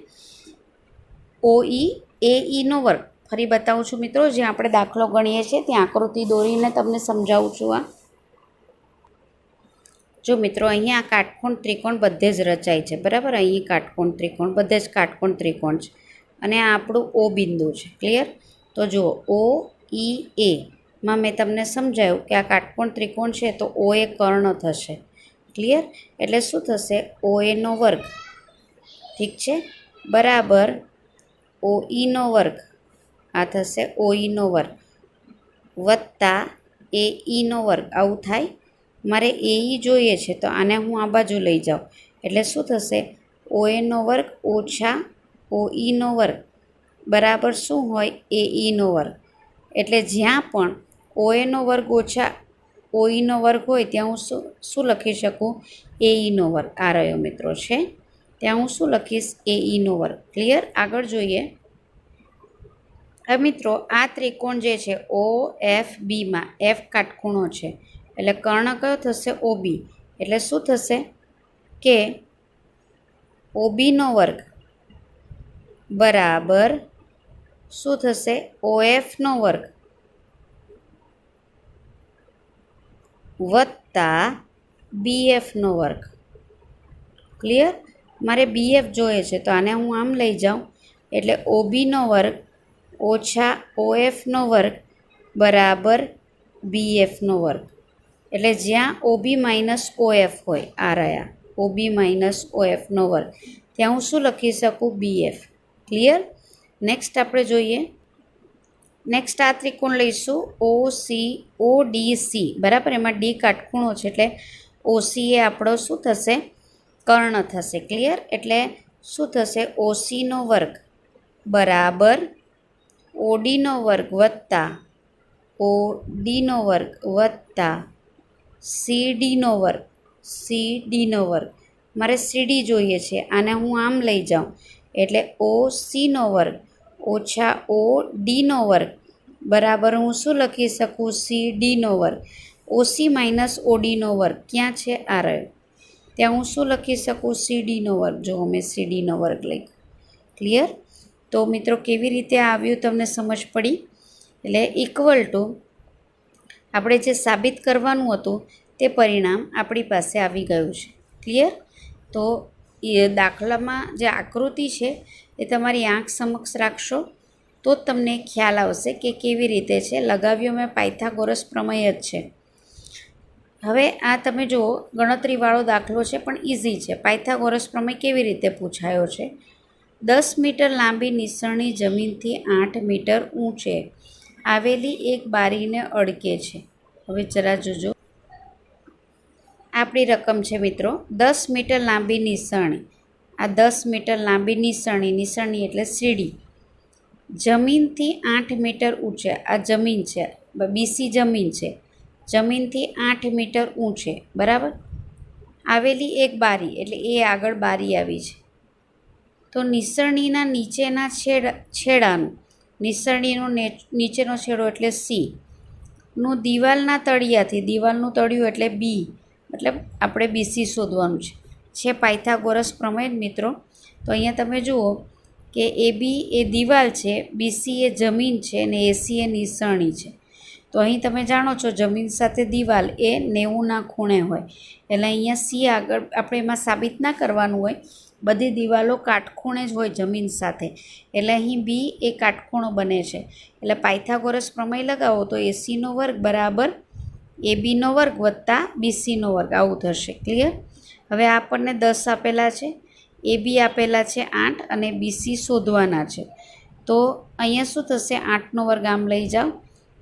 OE AEનો વર્ગ. ફરી બતાવું છું મિત્રો, જ્યાં આપણે દાખલો ગણીએ છીએ ત્યાં આકૃતિ દોરીને તમને સમજાવું છું. આ જો મિત્રો અહીંયા આ કાટકોણ ત્રિકોણ બધે જ રચાય છે, બરાબર. અહીં કાટકોણ ત્રિકોણ બધે જ કાટકોણ ત્રિકોણ છે અને આ આપણું ઓ બિંદુ છે. ક્લિયર? તો જુઓ ઓ ઈ એ માં મેં તમને સમજાયું કે આ કાટકોણ ત્રિકોણ છે તો ઓ એ કર્ણ થશે. ક્લિયર? એટલે શું થશે? ઓ એનો વર્ગ, ઠીક છે, બરાબર ઓ ઈનો વર્ગ, આ થશે ઓ ઈનો વર્ગ વત્તા એ ઈનો વર્ગ. આવું થાય. મારે એ ઈ જોઈએ છે તો આને હું આ બાજુ લઈ જાઉં એટલે શું થશે? ઓ એનો વર્ગ ઓછા ઓ ઈનો વર્ગ બરાબર શું હોય? એ ઈનો વર્ગ. એટલે જ્યાં પણ ઓ એનો વર્ગ ઓછા ઓ ઈનો વર્ગ હોય ત્યાં હું શું લખી શકું? એ ઈનો વર્ગ. આ રહ્યો મિત્રો છે, ત્યાં હું શું લખીશ? એ ઈનો વર્ગ. ક્લિયર? આગળ જોઈએ. હવે મિત્રો આ ત્રિકોણ જે છે ઓ એફ બીમાં એફ કાટખૂણો છે એટલે કર્ણ કયો થશે? ઓબી. એટલે શું થશે કે ઓબીનો વર્ગ બરાબર શું થશે? ઓએફનો વર્ગ વત્તા બીએફનો વર્ગ. ક્લિયર? મારે બીએફ જોઈએ છે તો આને હું આમ લઈ જાઉં એટલે ઓબીનો વર્ગ ઓછા ઓએફનો વર્ગ બરાબર બીએફનો વર્ગ. એટલે જ્યાં ઓબી માઇનસ ઓએફ હોય, આ રહ્યા ઓબી માઇનસ ઓએફનો વર્ગ, ત્યાં હું શું લખી શકું? બીએફ. ક્લિયર? નેક્સ્ટ આપણે જોઈએ. નેક્સ્ટ આ ત્રિકોણ લઈશું ODC બરાબર. એમાં ડી કાટખૂણો છે એટલે ઓસી એ આપણો શું થશે? કર્ણ થશે. ક્લિયર? એટલે શું થશે? ઓસીનો વર્ગ બરાબર ઓડીનો વર્ગ વત્તા ઓડીનો વર્ગ વત્તા સીડીનો વર્ગ. સીડીનો વર્ગ. મારે સીડી જોઈએ છે, આને હું આમ લઈ જાઉં એટલે ઓસીનો વર્ગ ઓછા ઓડીનો વર્ગ બરાબર હું શું લખી શકું? સીડીનો વર્ગ. ઓસી માઇનસ ઓડીનો વર્ગ ક્યાં છે? આ રહ્યો. ત્યાં હું શું લખી શકું? સીડીનો વર્ગ. જો મેં સીડીનો વર્ગ લખ્યો. ક્લિયર? તો મિત્રો કેવી રીતે આવ્યું તમને સમજ પડી? એટલે ઇક્વલ ટુ આપણે જે સાબિત કરવાનું હતું તે પરિણામ આપણી પાસે આવી ગયું છે. ક્લિયર? તો એ દાખલામાં જે આકૃતિ છે એ તમારી આંખ સમક્ષ રાખશો તો જ તમને ખ્યાલ આવશે કે કેવી રીતે છે. લગાવ્યો મેં પાયથાગોરસ પ્રમેય જ છે. હવે આ તમે જુઓ ગણતરીવાળો દાખલો છે પણ ઇઝી છે. પાયથાગોરસ પ્રમેય કેવી રીતે પૂછાયો છે? 10 મીટર લાંબી નિસરણી જમીનથી 8 મીટર ઊંચે આવેલી એક બારીને અડકે છે. હવે જરા જોજો. આપણી રકમ છે મિત્રો 10 મીટર લાંબી નિસરણી. આ 10 મીટર લાંબી નિસરણી, નિસરણી એટલે સીડી, જમીનથી 8 મીટર ઊંચે, આ જમીન છે, બીસી જમીન છે, જમીનથી 8 મીટર ઊંચે બરાબર આવેલી એક બારી એટલે એ આગળ બારી આવી છે. તો નિસરણીના નીચેના છેડાનું, નિસરણીનો નીચેનો છેડો એટલે સી નું દિવાલના તળિયાથી, દિવાલનું તળિયું એટલે બી, મતલબ આપણે બીસી શોધવાનું છે પાયથાગોરસ પ્રમેય મિત્રો. તો અહીંયા તમે જુઓ કે એ બી એ દિવાલ છે, બીસી એ જમીન છે અને એસી એ નિસરણી છે. તો અહીં તમે જાણો છો જમીન સાથે દિવાલ એ 90ના ખૂણે હોય એટલે અહીંયા સી આગળ આપણે એમાં સાબિત ના કરવાનું હોય, બધી દિવાલો કાટખૂણે જ હોય જમીન સાથે એટલે અહીં બી એ કાટખૂણો બને છે. એટલે પાયથાગોરસ પ્રમેય લગાવો તો એસીનો વર્ગ બરાબર એ બીનો વર્ગ વત્તા બીસીનો વર્ગ આવું થશે. ક્લિયર? હવે આપણને 10 આપેલા છે, એ બી આપેલા છે 8 અને બીસી શોધવાના છે. તો અહીંયા શું થશે? 8નો વર્ગ આમ લઈ જાઓ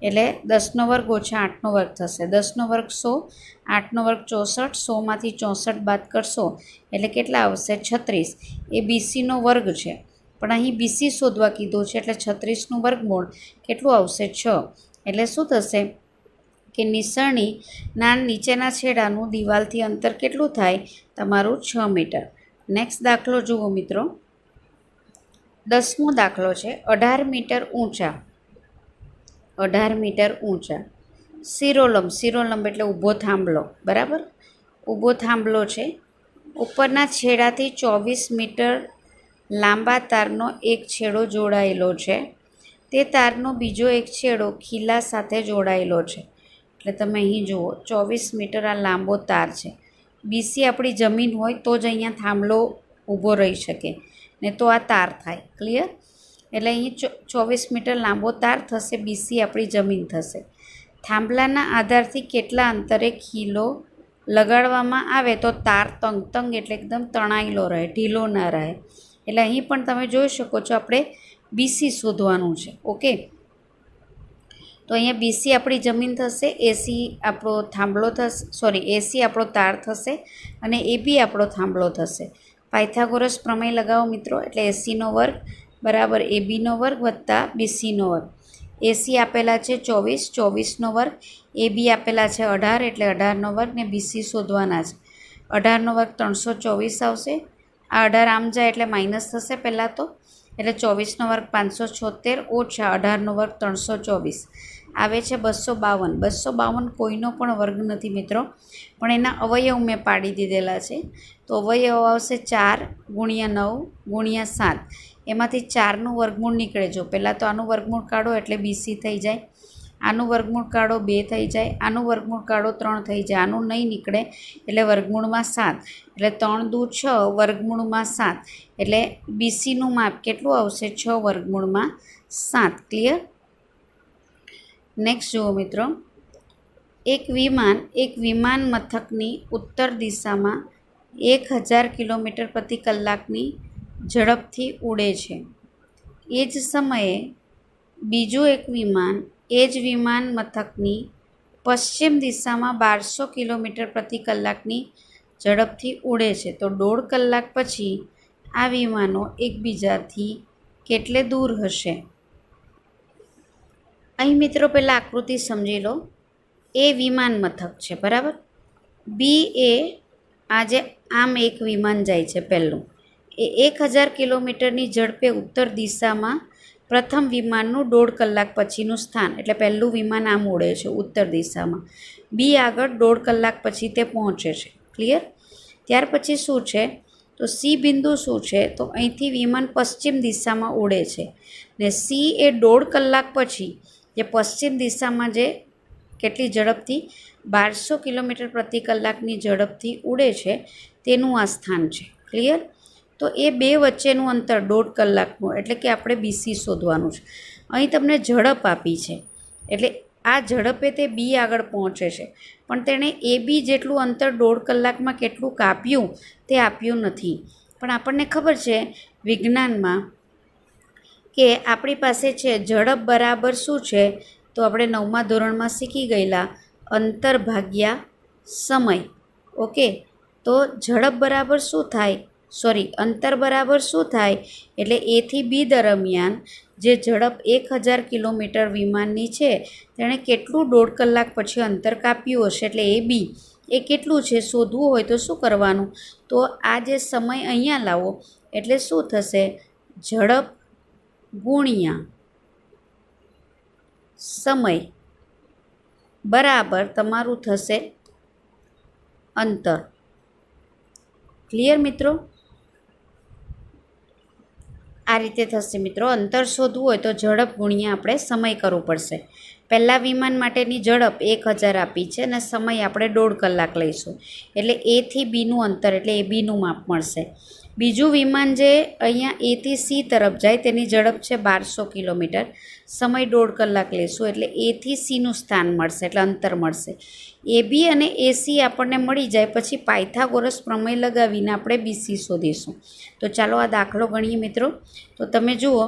એટલે 10નો વર્ગ ઓછા 8નો વર્ગ થશે. 10નો વર્ગ 100, 8નો વર્ગ 64, 100માંથી 64 બાદ કરશો એટલે કેટલા આવશે? 36. એ બીસીનો વર્ગ છે પણ અહીં બીસી શોધવા કીધું છે એટલે 36નું વર્ગમૂળ કેટલું આવશે? 6. એટલે શું થશે કે નિસરણીના નીચેના છેડાનું દિવાલથી અંતર કેટલું થાય? તમારું 6 મીટર. નેક્સ્ટ દાખલો જુઓ મિત્રો. 10મો દાખલો છે 18 મીટર ઊંચા, 18 મીટર ઊંચા શિરોલંબ, શિરોલંબ એટલે ઊભો થાંભલો બરાબર, ઊભો થાંભલો છે. ઉપરના છેડાથી 24 મીટર લાંબા તારનો એક છેડો જોડાયેલો છે. તે તારનો બીજો એક છેડો ખીલા સાથે જોડાયેલો છે. એટલે તમે અહીં જુઓ 24 મીટર આ લાંબો તાર છે. બીસી આપણી જમીન હોય તો જ અહીંયા થાંભલો ઊભો રહી શકે ને તો આ તાર થાય. ક્લિયર? એટલે અહીં 24 મીટર લાંબો તાર થશે. BC આપણી જમીન થશે. થાંભલાના આધારથી કેટલા અંતરે ખીલો લગાડવામાં આવે તો તાર તંગ એટલે એકદમ તણાયેલો રહે, ઢીલો ના રહે. એટલે અહીં પણ તમે જોઈ શકો છો આપણે BC શોધવાનું છે. ઓકે, તો અહીંયા BC આપણી જમીન થશે, AC આપણો થાંભલો થશે, AC આપણો તાર થશે અને AB આપણો થાંભલો થશે. પાયથાગોરસ પ્રમેય લગાવો મિત્રો, એટલે AC² બરાબર AB² વત્તા BC². AC આપેલા છે 24, 24² AB આપેલા છે 18 એટલે 18² ને BC શોધવાના છે. 18² 324 આવશે. આ 18 આમ જાય એટલે માઇનસ થશે પહેલાં તો, એટલે 24² 576 ઓછા 18² 324 આવે છે 252. 252 કોઈનો પણ વર્ગ નથી મિત્રો, પણ એના અવયવ મેં પાડી દીધેલા છે. તો અવયવ આવશે 4 × 9 × 7. એમાંથી 4નું વર્ગમૂળ નીકળે. જો પહેલાં તો આનું વર્ગમૂળ કાઢો એટલે BC થઈ જાય, આનું વર્ગમૂળ કાઢો 2 થઈ જાય, આનું વર્ગમૂળ કાઢો 3 થઈ જાય, આનું નહીં નીકળે એટલે વર્ગમૂળમાં 7, એટલે 3 દુ 6 વર્ગમૂળમાં 7, એટલે BCનું માપ કેટલું આવશે 6 વર્ગમૂળમાં 7. ક્લિયર? નેક્સ્ટ જુઓ મિત્રો, એક વિમાન મથકની ઉત્તર દિશામાં 1000 કિલોમીટર પ્રતિ કલાકની ઝડપથી ઉડે છે. એ જ સમયે બીજું એક વિમાન એ જ વિમાન મથકની પશ્ચિમ દિશામાં 1200 કિલોમીટર પ્રતિ કલાકની ઝડપથી ઉડે છે. તો 1.5 કલાક પછી આ વિમાનો એકબીજાથી કેટલે દૂર હશે? અહીં મિત્રો પહેલાં આકૃતિ સમજી લો. એ વિમાન મથક છે બરાબર. બી એ આજે આમ એક વિમાન જાય છે પહેલું, એ 1000 કિલોમીટરની ઝડપે ઉત્તર દિશામાં પ્રથમ વિમાનનું 1.5 કલાક પછીનું સ્થાન, એટલે પહેલું વિમાન આમ ઉડે છે ઉત્તર દિશામાં. બી આગળ 1.5 કલાક પછી તે પહોંચે છે. ક્લિયર? ત્યાર પછી શું છે, તો સી બિંદુ શું છે, તો અહીંથી વિમાન પશ્ચિમ દિશામાં ઉડે છે ને સી એ 1.5 કલાક પછી જે પશ્ચિમ દિશામાં જે કેટલી ઝડપથી 1200 કિલોમીટર પ્રતિ કલાકની ઝડપથી ઉડે છે તેનું આ સ્થાન છે. ક્લિયર? તો એ બે વચ્ચેનું અંતર 1.5 કલાકનું, એટલે કે આપણે BC શોધવાનું છે. અહીં તમને ઝડપ આપી છે, એટલે આ ઝડપે તે બી આગળ પહોંચે છે, પણ તેણે AB જેટલું અંતર 1.5 કલાકમાં કેટલું કાપ્યું તે આપ્યું નથી. પણ આપણને ખબર છે વિજ્ઞાનમાં કે આપણી પાસે છે ઝડપ બરાબર શું છે, તો આપણે 9મા ધોરણમાં શીખી ગયેલા અંતર ભાગ્યા સમય. ઓકે, તો ઝડપ બરાબર શું થાય, અંતર બરાબર શું થાય, એટલે A થી B દરમિયાન જે ઝડપ 1000 કિલોમીટર વિમાનની છે તેણે કેટલું 1.5 કલાક પછી અંતર કાપ્યું હશે, એટલે AB એ કેટલું છે શોધવું હોય તો શું કરવાનું, તો આ જે સમય અહીંયા લાવો એટલે શું થશે, ઝડપ ગુણ્યા સમય બરાબર તમારું થશે અંતર. ક્લિયર મિત્રો? આ રીતે થશે મિત્રો. અંતર શોધવું હોય તો ઝડપ ગુણ્યા આપણે સમય કરવું પડશે. પહેલાં વિમાન માટેની ઝડપ 1000 આપી છે અને સમય આપણે 1.5 કલાક લઈશું, એટલે A થી Bનું અંતર એટલે ABનું માપ મળશે. બીજું વિમાન જે અહીંયા A થી C તરફ જાય તેની ઝડપ છે 1200 કિલોમીટર, સમય 1.5 કલાક લઈશું, એટલે A થી Cનું સ્થાન મળશે, એટલે અંતર મળશે. AB અને AC આપણને મળી જાય પછી પાયથાગોરસ પ્રમેય લગાવીને આપણે BC શોધીશું. તો ચાલો આ દાખલો ગણીએ મિત્રો. તો તમે જુઓ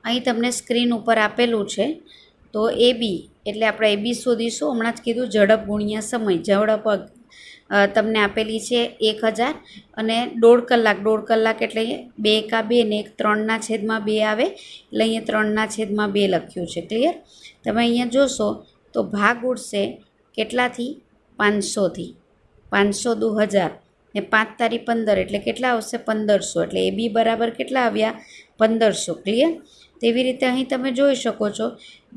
અહીં તમને સ્ક્રીન ઉપર આપેલું છે. તો AB એટલે આપણે AB શોધીશું. હમણાં જ કીધું ઝડપ ગુણ્યા સમય. ઝડપ તમને આપેલી છે 1000 અને 1.5 કલાક એટલે 2 એકા 2 ને 3/2 આવે, એટલે અહીંયા 3/2 લખ્યું છે. ક્લિયર? તમે અહીંયા જોશો તો ભાગ ઉડશે કેટલાથી, 500થી. 500 દુ 1000 ને 5 તારી 15 એટલે કેટલા આવશે, 1500. એટલે AB બરાબર કેટલા આવ્યા, 1500. ક્લિયર? તેવી રીતે અહીં તમે જોઈ શકો છો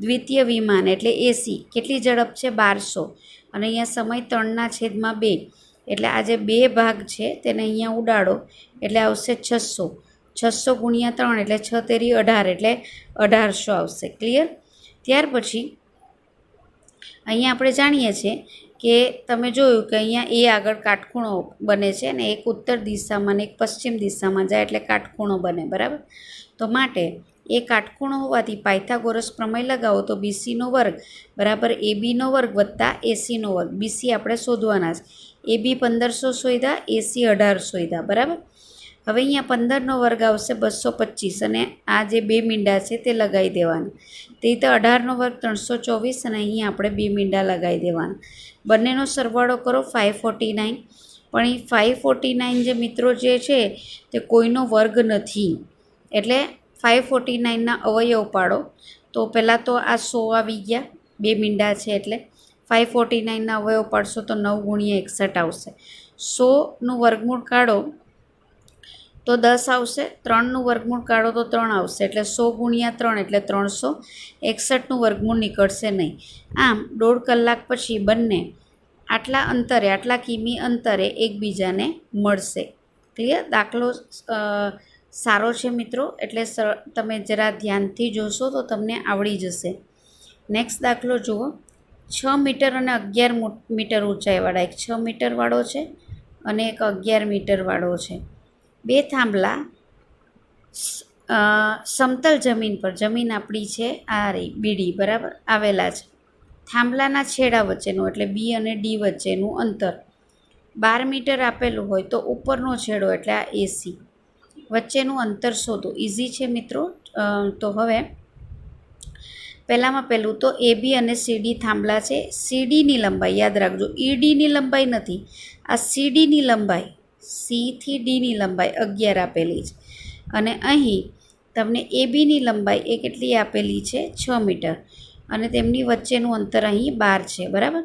દ્વિતીય વિમાન એટલે AC કેટલી ઝડપ છે, 1200, અને અહીંયા સમય 3/2, એટલે આ જે બે ભાગ છે તેને અહીંયા ઉડાડો એટલે આવશે 600. 600 ગુણ્યા 3 એટલે 6 તેરી 18 એટલે 1800 આવશે. ક્લિયર? ત્યાર પછી અહીંયા આપણે જાણીએ છીએ કે તમે જોયું કે અહીંયા એ આગળ કાટખૂણો બને છે ને એક ઉત્તર દિશામાં ને એક પશ્ચિમ દિશામાં જાય એટલે કાટખૂણો બને, બરાબર. તો માટે એ કાટખૂણો હોવાથી પાયથાગોરસ પ્રમેય લગાવો તો બીસીનો વર્ગ બરાબર એબીનો વર્ગ વત્તા એસીનો વર્ગ. બીસી આપણે શોધવાના છે. એબી 1500 શોધ્યા, એસી 18 શોધ્યા, બરાબર. હવે અહીંયા 15નો વર્ગ આવશે 225 અને આ જે બે મીંડા છે તે લગાવી દેવાના. તે રીતે 18નો વર્ગ 324 અને અહીંયા આપણે બે મીંડા લગાવી દેવાના. બંનેનો સરવાળો કરો 549. પણ એ 549 જે મિત્રો જે છે તે કોઈનો વર્ગ નથી, એટલે 549ના અવયવ પાડો. તો પહેલાં તો આ 100 આવી ગયા, બે મીંડા છે એટલે 549ના અવયવ પાડશો તો 9 × 61 આવશે. 100નું વર્ગમૂળ કાઢો તો 10 આવશે. 3નું વર્ગમૂળ કાઢો તો 3 આવશે, એટલે 100 × 3 એટલે 361નું વર્ગમૂળ નીકળશે નહીં. આમ 1.5 કલાક પછી બંને આટલા અંતરે, આટલા કિમી અંતરે એકબીજાને મળશે. ક્લિયર? દાખલો સારો છે મિત્રો, એટલે તમે જરા ધ્યાનથી જોશો તો તમને આવડી જશે. નેક્સ્ટ દાખલો જુઓ. 6 મીટર અને 11 મીટર ઊંચાઈવાળા એક 6 મીટરવાળો છે અને એક 11 મીટરવાળો છે. બે થાંભલા સમતલ જમીન પર, જમીન આપણી છે આ રહી બીડી, બરાબર, આવેલા છે. થાંભલાના છેડા વચ્ચેનું એટલે બી અને ડી વચ્ચેનું અંતર 12 મીટર આપેલું હોય તો ઉપરનો છેડો એટલે આ એસી વચ્ચેનું અંતર શોધો. ઇઝી છે મિત્રો. તો હવે પહેલાં તો એબી અને સીડી થાંભલા છે. સીડીની લંબાઈ યાદ રાખજો, ઈડીની લંબાઈ નથી, આ સીડીની લંબાઈ, સી થી ડીની લંબાઈ 11 આપેલી છે. અને અહીં તમને એબીની લંબાઈ એ કેટલી આપેલી છે? 6 મીટર. અને તેમની વચ્ચેનું અંતર અહીં 12 છે, બરાબર.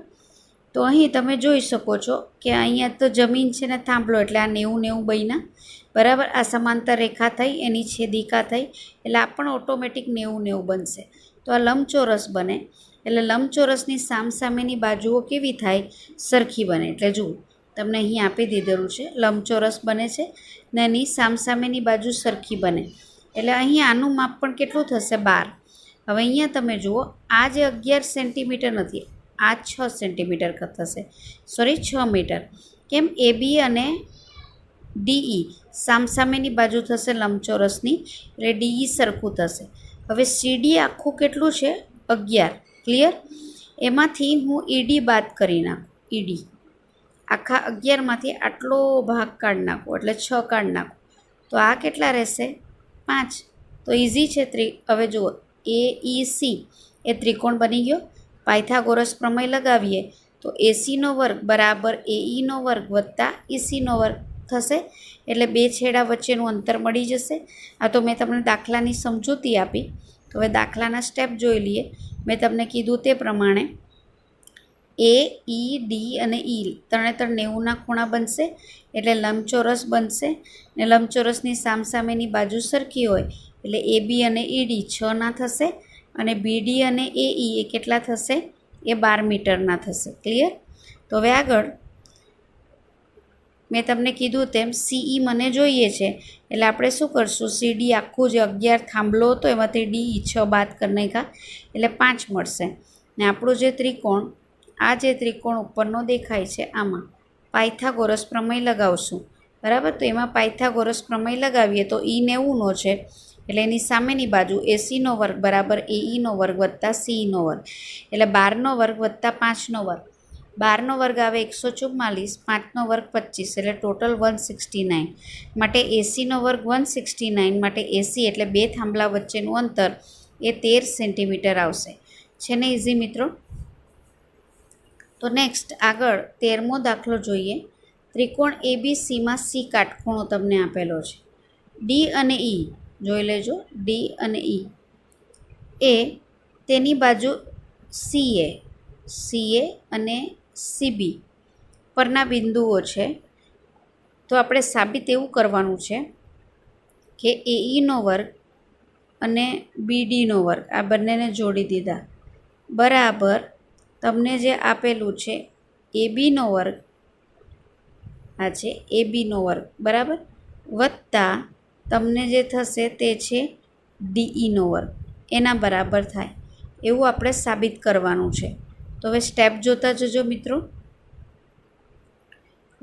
તો અહીં તમે જોઈ શકો છો કે અહીંયા તો જમીન છે ને થાંભલો, એટલે આ 90 બન્યા, બરાબર. આ સમાંતર રેખા થઈ, એની છેદિકા થઈ, એટલે આ પણ ઓટોમેટિક 90 બનશે. તો આ લંબચોરસ બને, એટલે લંબચોરસની સામસામેની બાજુઓ કેવી થાય? સરખી બને. એટલે જુઓ, તમને અહીં આપી દીધેલું છે, લંબચોરસ બને છે ને એની સામસામેની બાજુ સરખી બને. એટલે અહીં આનું માપ પણ કેટલું થશે? 12. હવે અહીંયા તમે જુઓ, આ જે 11 સેન્ટીમીટર નથી, આ 6 સેન્ટીમીટર થશે, સોરી 6 મીટર. કેમ? એબી અને ડીઈ સામસામેની બાજુ થશે લંબચોરસની, એટલે ડીઈ સરખું થશે. હવે સીડી આખું કેટલું છે? 11. ક્લિયર? એમાંથી હું ઈડી બાદ કરી નાખું. ઈડી આખા 11માંથી આટલો ભાગ કાઢી નાખો એટલે 6 કાઢી નાખો, તો આ કેટલા રહેશે? 5. તો ઇઝી છે. હવે જુઓ, એઈસી એ ત્રિકોણ બની ગયો. પાયથાગોરસ પ્રમેય લગાવીએ તો એસીનો વર્ગ બરાબર એઈનો વર્ગ વત્તા ઈસીનો વર્ગ થશે, એટલે બે છેડા વચ્ચેનું અંતર મળી જશે. આ તો મેં તમને દાખલાની સમજૂતી આપી. તો હવે દાખલાના સ્ટેપ જોઈ લઈએ. મેં તમને કીધું તે પ્રમાણે એ, ઈ, ડી અને ઈ ત્રણે 90ના ખૂણા બનશે, એટલે લંબચોરસ બનશે. ને લંબચોરસની સામસામેની બાજુ સરખી હોય એટલે એબી અને ઈડી 6ના થશે, અને બીડી અને એઈ એ કેટલા થશે? એ 12 મીટરના થશે. ક્લિયર? તો હવે આગળ મેં તમને કીધું તેમ સીઈ મને જોઈએ છે, એટલે આપણે શું કરશું? સીડી આખું જે 11 થાંભલો હતો એમાંથી ડી 6 બાદ કરી નાખ્યા, એટલે 5 મળશે. ને આપણું જે ત્રિકોણ, આ જે ત્રિકોણ ઉપરનો દેખાય છે આમાં પાયથાગોરસ પ્રમેય લગાવશું, બરાબર. તો એમાં પાયથાગોરસ પ્રમેય લગાવીએ તો ઈ 90નો છે, એટલે એની સામેની બાજુ એસીનો વર્ગ બરાબર એઈનો વર્ગ વત્તા સીઈનો વર્ગ, એટલે 12નો વર્ગ વત્તા 5નો વર્ગ. 12નો વર્ગ આવે 144, 5નો વર્ગ 25, એટલે ટોટલ 169. માટે એસીનો વર્ગ 169, માટે એસી એટલે બે થાંભલા વચ્ચેનું અંતર એ 13 સેન્ટીમીટર આવશે. છે ને ઇઝી મિત્રો? તો નેક્સ્ટ આગળ 13મો દાખલો જોઈએ. ત્રિકોણ એબીસીમાં સી કાટખૂણો તમને આપેલો છે. ડી અને ઈ જોઈ લેજો. ડી અને ઈ એ તેની બાજુ સીએ અને સીબી પરના બિંદુઓ છે. તો આપણે સાબિત એવું કરવાનું છે કે એઈનો વર્ગ અને બીડીનો વર્ગ આ બંનેને જોડી દીધા બરાબર તમને જે આપેલું છે એબીનો વર્ગ, આ છે એબીનો વર્ગ બરાબર, વત્તા તમને જે થશે તે છે ડીઈનો વર્ગ, એના બરાબર થાય એવું આપણે સાબિત કરવાનું છે. તો હવે સ્ટેપ જોતા જજો મિત્રો.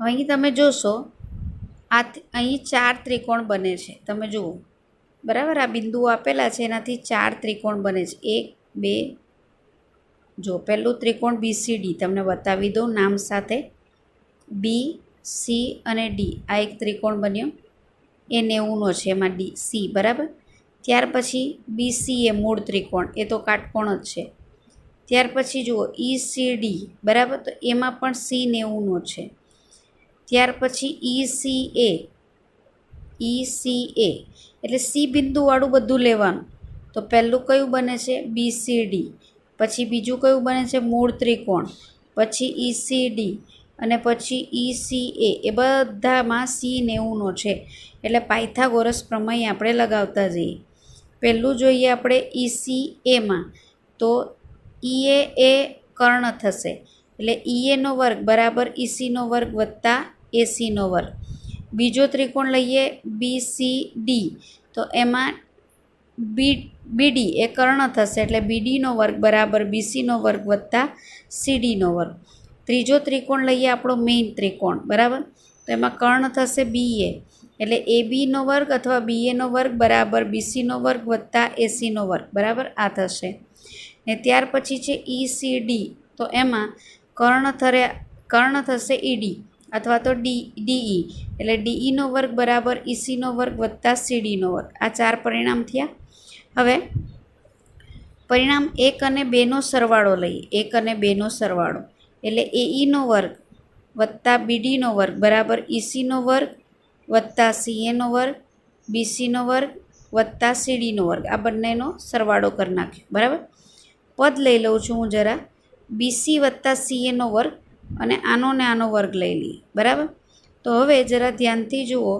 અહીં તમે જોશો આ અહીં 4 ત્રિકોણ બને છે, તમે જુઓ બરાબર, આ બિંદુઓ આપેલા છે એનાથી 4 ત્રિકોણ બને છે. 1 2, જો પહેલું ત્રિકોણ BCD તમને બતાવી દઉં નામ સાથે. B C અને D આ એક ત્રિકોણ બન્યો, એ 90નો છે, એમાં D C બરાબર. ત્યાર પછી BCA મૂળ ત્રિકોણ, એ તો કાટકોણ જ છે. ત્યાર પછી જુઓ ECD બરાબર, તો એમાં પણ C 90નો છે. ત્યાર પછી ECA એટલે C બિંદુવાળું બધું લેવાનું. તો પહેલું કયું બને છે? BCD. પછી બીજું કયું બને છે? મૂળ ત્રિકોણ. પછી ECD અને પછી ECA, એ બધામાં C 90નો છે. એટલે પાયથાગોરસ પ્રમેય આપણે લગાવતા જઈએ. પહેલું જોઈએ આપણે ECAમાં, તો EA એ કર્ણ થશે, એટલે EAનો વર્ગ બરાબર ECનો વર્ગ વત્તા ACનો વર્ગ. બીજો ત્રિકોણ લઈએ BCD, તો એમાં BD એ કર્ણ થશે, એટલે BDનો વર્ગ બરાબર BCનો વર્ગ વત્તા CDનો વર્ગ. ત્રીજો ત્રિકોણ લઈએ આપણો મેઇન ત્રિકોણ બરાબર, તો એમાં કર્ણ થશે BA, એટલે ABનો વર્ગ અથવા BAનો વર્ગ બરાબર BCનો વર્ગ વત્તા ACનો વર્ગ બરાબર આ થશે. ને ત્યાર પછી છે ECD, તો એમાં કર્ણ થશે ED અથવા તો DE, એટલે DEનો વર્ગ બરાબર ECનો વર્ગ વત્તા CDનો વર્ગ. આ 4 પરિણામ થયા. હવે પરિણામ 1 અને 2નો સરવાળો લઈએ. 1 અને 2નો સરવાળો એટલે AEનો વર્ગ વત્તા BDનો વર્ગ બરાબર ECનો વર્ગ વત્તા CAનો વર્ગ, BCનો વર્ગ વત્તા CDનો વર્ગ. આ બંનેનો સરવાળો કરી નાખ્યો બરાબર. પદ લઈ લઉં છું હું જરા, BC વત્તા CAનો વર્ગ, અને આનો ને આનો વર્ગ લઈ લઈએ બરાબર. તો હવે જરા ધ્યાનથી જુઓ,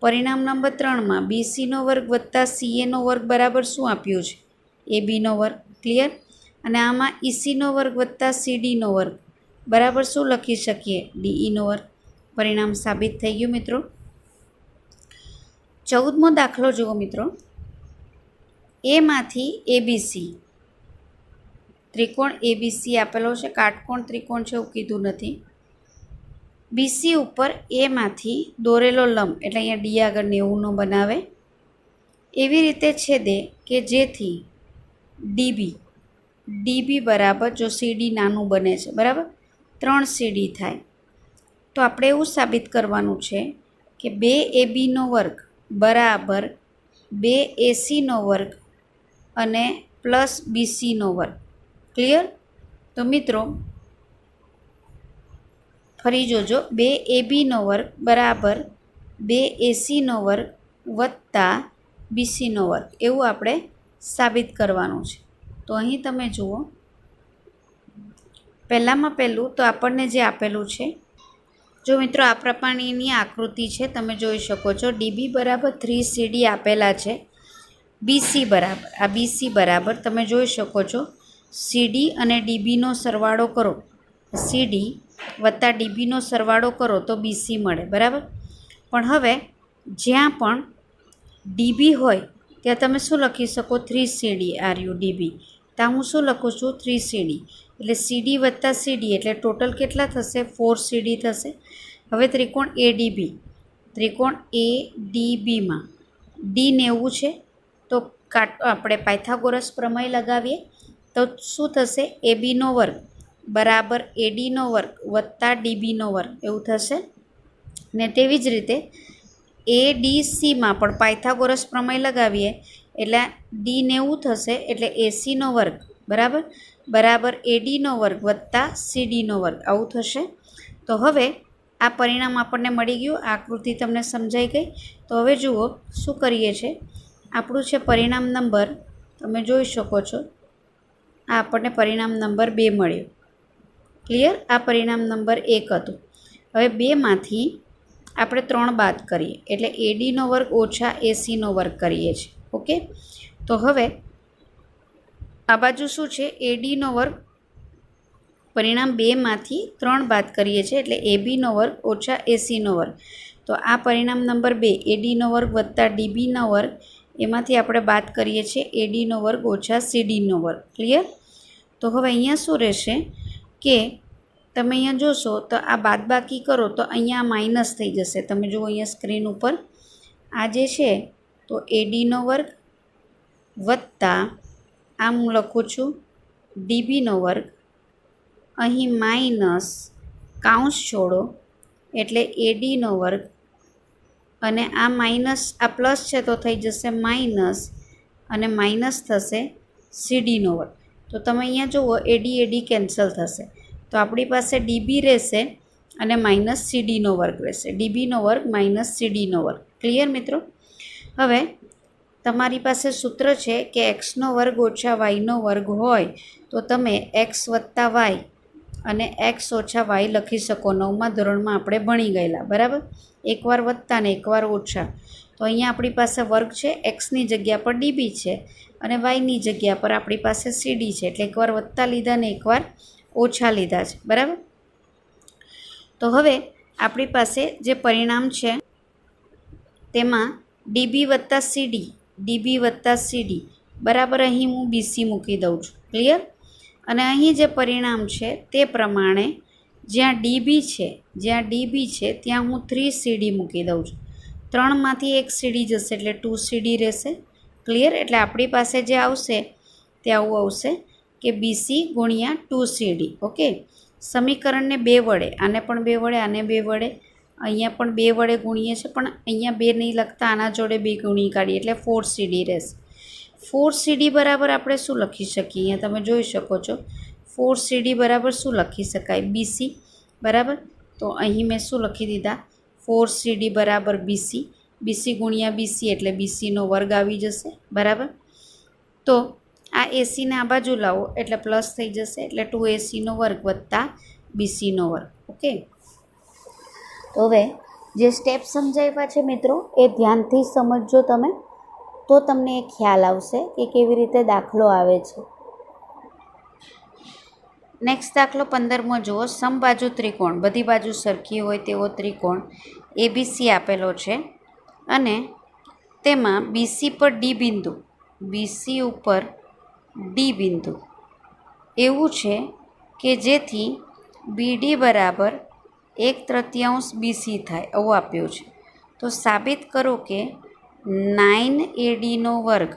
પરિણામ નંબર 3માં BCનો વર્ગ વત્તા CAનો વર્ગ બરાબર શું આપ્યું છે? ABનો વર્ગ. ક્લિયર? અને આમાં ECનો વર્ગ વત્તા CDનો વર્ગ બરાબર શું લખી શકીએ? DEનો વર્ગ. પરિણામ સાબિત થઈ ગયું મિત્રો. 14મો દાખલો જુઓ મિત્રો. એમાંથી ABC ત્રિકોણ ABC આપેલો છે, કાટકોણ ત્રિકોણ છે એવું કીધું નથી. BC ઉપર એમાંથી દોરેલો લંબ, એટલે અહીંયા D આગળ 90નો બનાવે, એવી રીતે છેદે કે જેથી DB બરાબર, જો CD નાનું બને છે બરાબર, 3 CD થાય. તો આપણે એવું સાબિત કરવાનું છે કે 2ABનો વર્ગ બરાબર 2ACનો વર્ગ અને પ્લસ BCનો વર્ગ. ક્લિયર? તો મિત્રો ફરી જોજો, 2ABનો વર્ગ બરાબર 2ACનો વર્ગ વત્તા BCનો વર્ગ, એવું આપણે સાબિત કરવાનું છે. તો અહીં તમે જુઓ, પહેલામાં પહેલું તો આપણને જે આપેલું છે, જો મિત્રો આ પ્રમાણેની આકૃતિ છે, તમે જોઈ શકો છો. DB બરાબર 3CD આપેલા છે. BC બરાબર, આ BC બરાબર તમે જોઈ શકો છો, CD અને DBનો સરવાળો કરો, CD વત્તા DBનો સરવાળો કરો તો BC મળે બરાબર. પણ હવે જ્યાં પણ DB હોય ત્યાં તમે શું લખી શકો? 3CD RUDB. ત્યાં હું શું લખું છું? 3CD, એટલે CD વત્તા CD એટલે ટોટલ કેટલા થશે? 4CD થશે. હવે ત્રિકોણ ADBમાં D 90 છે, તો આપણે પાયથાગોરસ પ્રમેય લગાવીએ તો શું થશે? ABનો વર્ગ બરાબર ADનો વર્ગ વત્તા DBનો વર્ગ એવું થશે. ને તેવી જ રીતે ADCમાં પણ પાયથાગોરસ પ્રમેય લગાવીએ એટલે D 90 થશે, એટલે ACનો વર્ગ બરાબર ADનો વર્ગ વત્તા CDનો વર્ગ આવું થશે. તો હવે આ પરિણામ આપણને મળી ગયું, આકૃતિ તમને સમજાઈ ગઈ. તો હવે જુઓ શું કરીએ છીએ. આપણું છે પરિણામ નંબર, તમે જોઈ શકો છો, આ આપણને પરિણામ નંબર 2 મળ્યો. ક્લિયર? આ પરિણામ નંબર 1 હતું. હવે 2માંથી આપણે 3 બાદ કરીએ, એટલે ADનો વર્ગ ઓછા ACનો વર્ગ કરીએ છીએ. ઓકે, તો હવે આ બાજુ શું છે? ADનો વર્ગ, પરિણામ 2માંથી 3 બાદ કરીએ છીએ, એટલે ABનો વર્ગ ઓછા ACનો વર્ગ. તો આ પરિણામ નંબર 2 ADનો વર્ગ વત્તા DBનો વર્ગ, એમાંથી આપણે બાદ કરીએ છીએ ADનો વર્ગ ઓછા CDનો વર્ગ. ક્લિયર? તો હવે અહીંયા શું રહેશે કે તમે અહીંયા જોશો તો આ બાદબાકી કરો તો અહીંયા માઇનસ થઈ જશે. તમે જુઓ અહીંયા સ્ક્રીન ઉપર આ જે છે તો એડીનો વર્ગ વત્તા આ હું લખું છું ડીબીનો વર્ગ, અહીં માઇનસ કાઉન્સ છોડો એટલે એડીનો વર્ગ, અને આ માઇનસ આ પ્લસ છે તો થઈ જશે માઇનસ, અને માઇનસ થશે સીડીનો વર્ગ. તો તમે અહીંયા જુઓ એડી એડી કેન્સલ થશે, તો આપણી પાસે ડીબી રહેશે અને માઇનસ સીડીનો વર્ગ રહેશે. ડીબીનો વર્ગ માઇનસ સીડીનો વર્ગ. ક્લિયર મિત્રો? હવે તમારી પાસે સૂત્ર છે કે એક્સનો વર્ગ ઓછા વાયનો વર્ગ હોય તો તમે એક્સ વત્તા વાય અને એક્સ ઓછા વાય લખી શકો. 9મા ધોરણમાં આપણે ભણી ગયેલા, બરાબર? એકવાર વત્તા ને એકવાર ઓછા. તો અહીંયા આપણી પાસે વર્ગ છે, એક્સની જગ્યા પર ડીબી છે અને વાયની જગ્યા પર આપણી પાસે સીડી છે, એટલે એકવાર વત્તા લીધા ને એકવાર ઓછા લીધા છે, બરાબર? તો હવે આપણી પાસે જે પરિણામ છે તેમાં ડીબી વત્તા સીડી બરાબર અહીં હું બીસી મૂકી દઉં છું. ક્લિયર? અને અહીં જે પરિણામ છે તે પ્રમાણે જ્યાં ડીબી છે ત્યાં હું 3CD મૂકી દઉં છું. 3માંથી 1 સીડી જશે એટલે 2CD રહેશે. ક્લિયર? એટલે આપણી પાસે જે આવશે તે આવું આવશે કે બીસી ગુણ્યા 2CD. ઓકે, સમીકરણને 2 વડે, આને પણ 2 વડે, આને 2 વડે, અહીંયા પણ 2 વડે ગુણીએ છીએ, પણ અહીંયા 2 નહીં લખતા, આના જોડે 2 ગુણી કાઢીએ એટલે 4CD રહેશે. 4CD બરાબર આપણે શું લખી શકીએ? અહીંયા તમે જોઈ શકો છો 4CD બરાબર શું લખી શકાય? બીસી, બરાબર? તો અહીં મેં શું લખી દીધા? 4CD બરાબર બીસી ગુણ્યા બીસી એટલે બીસીનો વર્ગ આવી જશે, બરાબર? તો આ એસીને આ બાજુ લાવો એટલે પ્લસ થઈ જશે, એટલે 2AC નો વર્ગ વત્તા બીસીનો વર્ગ. ઓકે, તો હવે જે સ્ટેપ સમજાવ્યા છે મિત્રો એ ધ્યાનથી સમજજો તમે, તો તમને એ ખ્યાલ આવશે કે કેવી રીતે દાખલો આવે છે. નેક્સ્ટ દાખલો 15મો જુઓ. સમબાજુ ત્રિકોણ, બધી બાજુ સરખી હોય તેવો ત્રિકોણ એબીસી આપેલો છે અને તેમાં બીસી પર ડી બિંદુ, બીસી ઉપર ડી બિંદુ એવું છે કે જેથી બીડી બરાબર 1/3 બીસી થાય, આવું આપ્યું છે. તો સાબિત કરો કે 9ADનો વર્ગ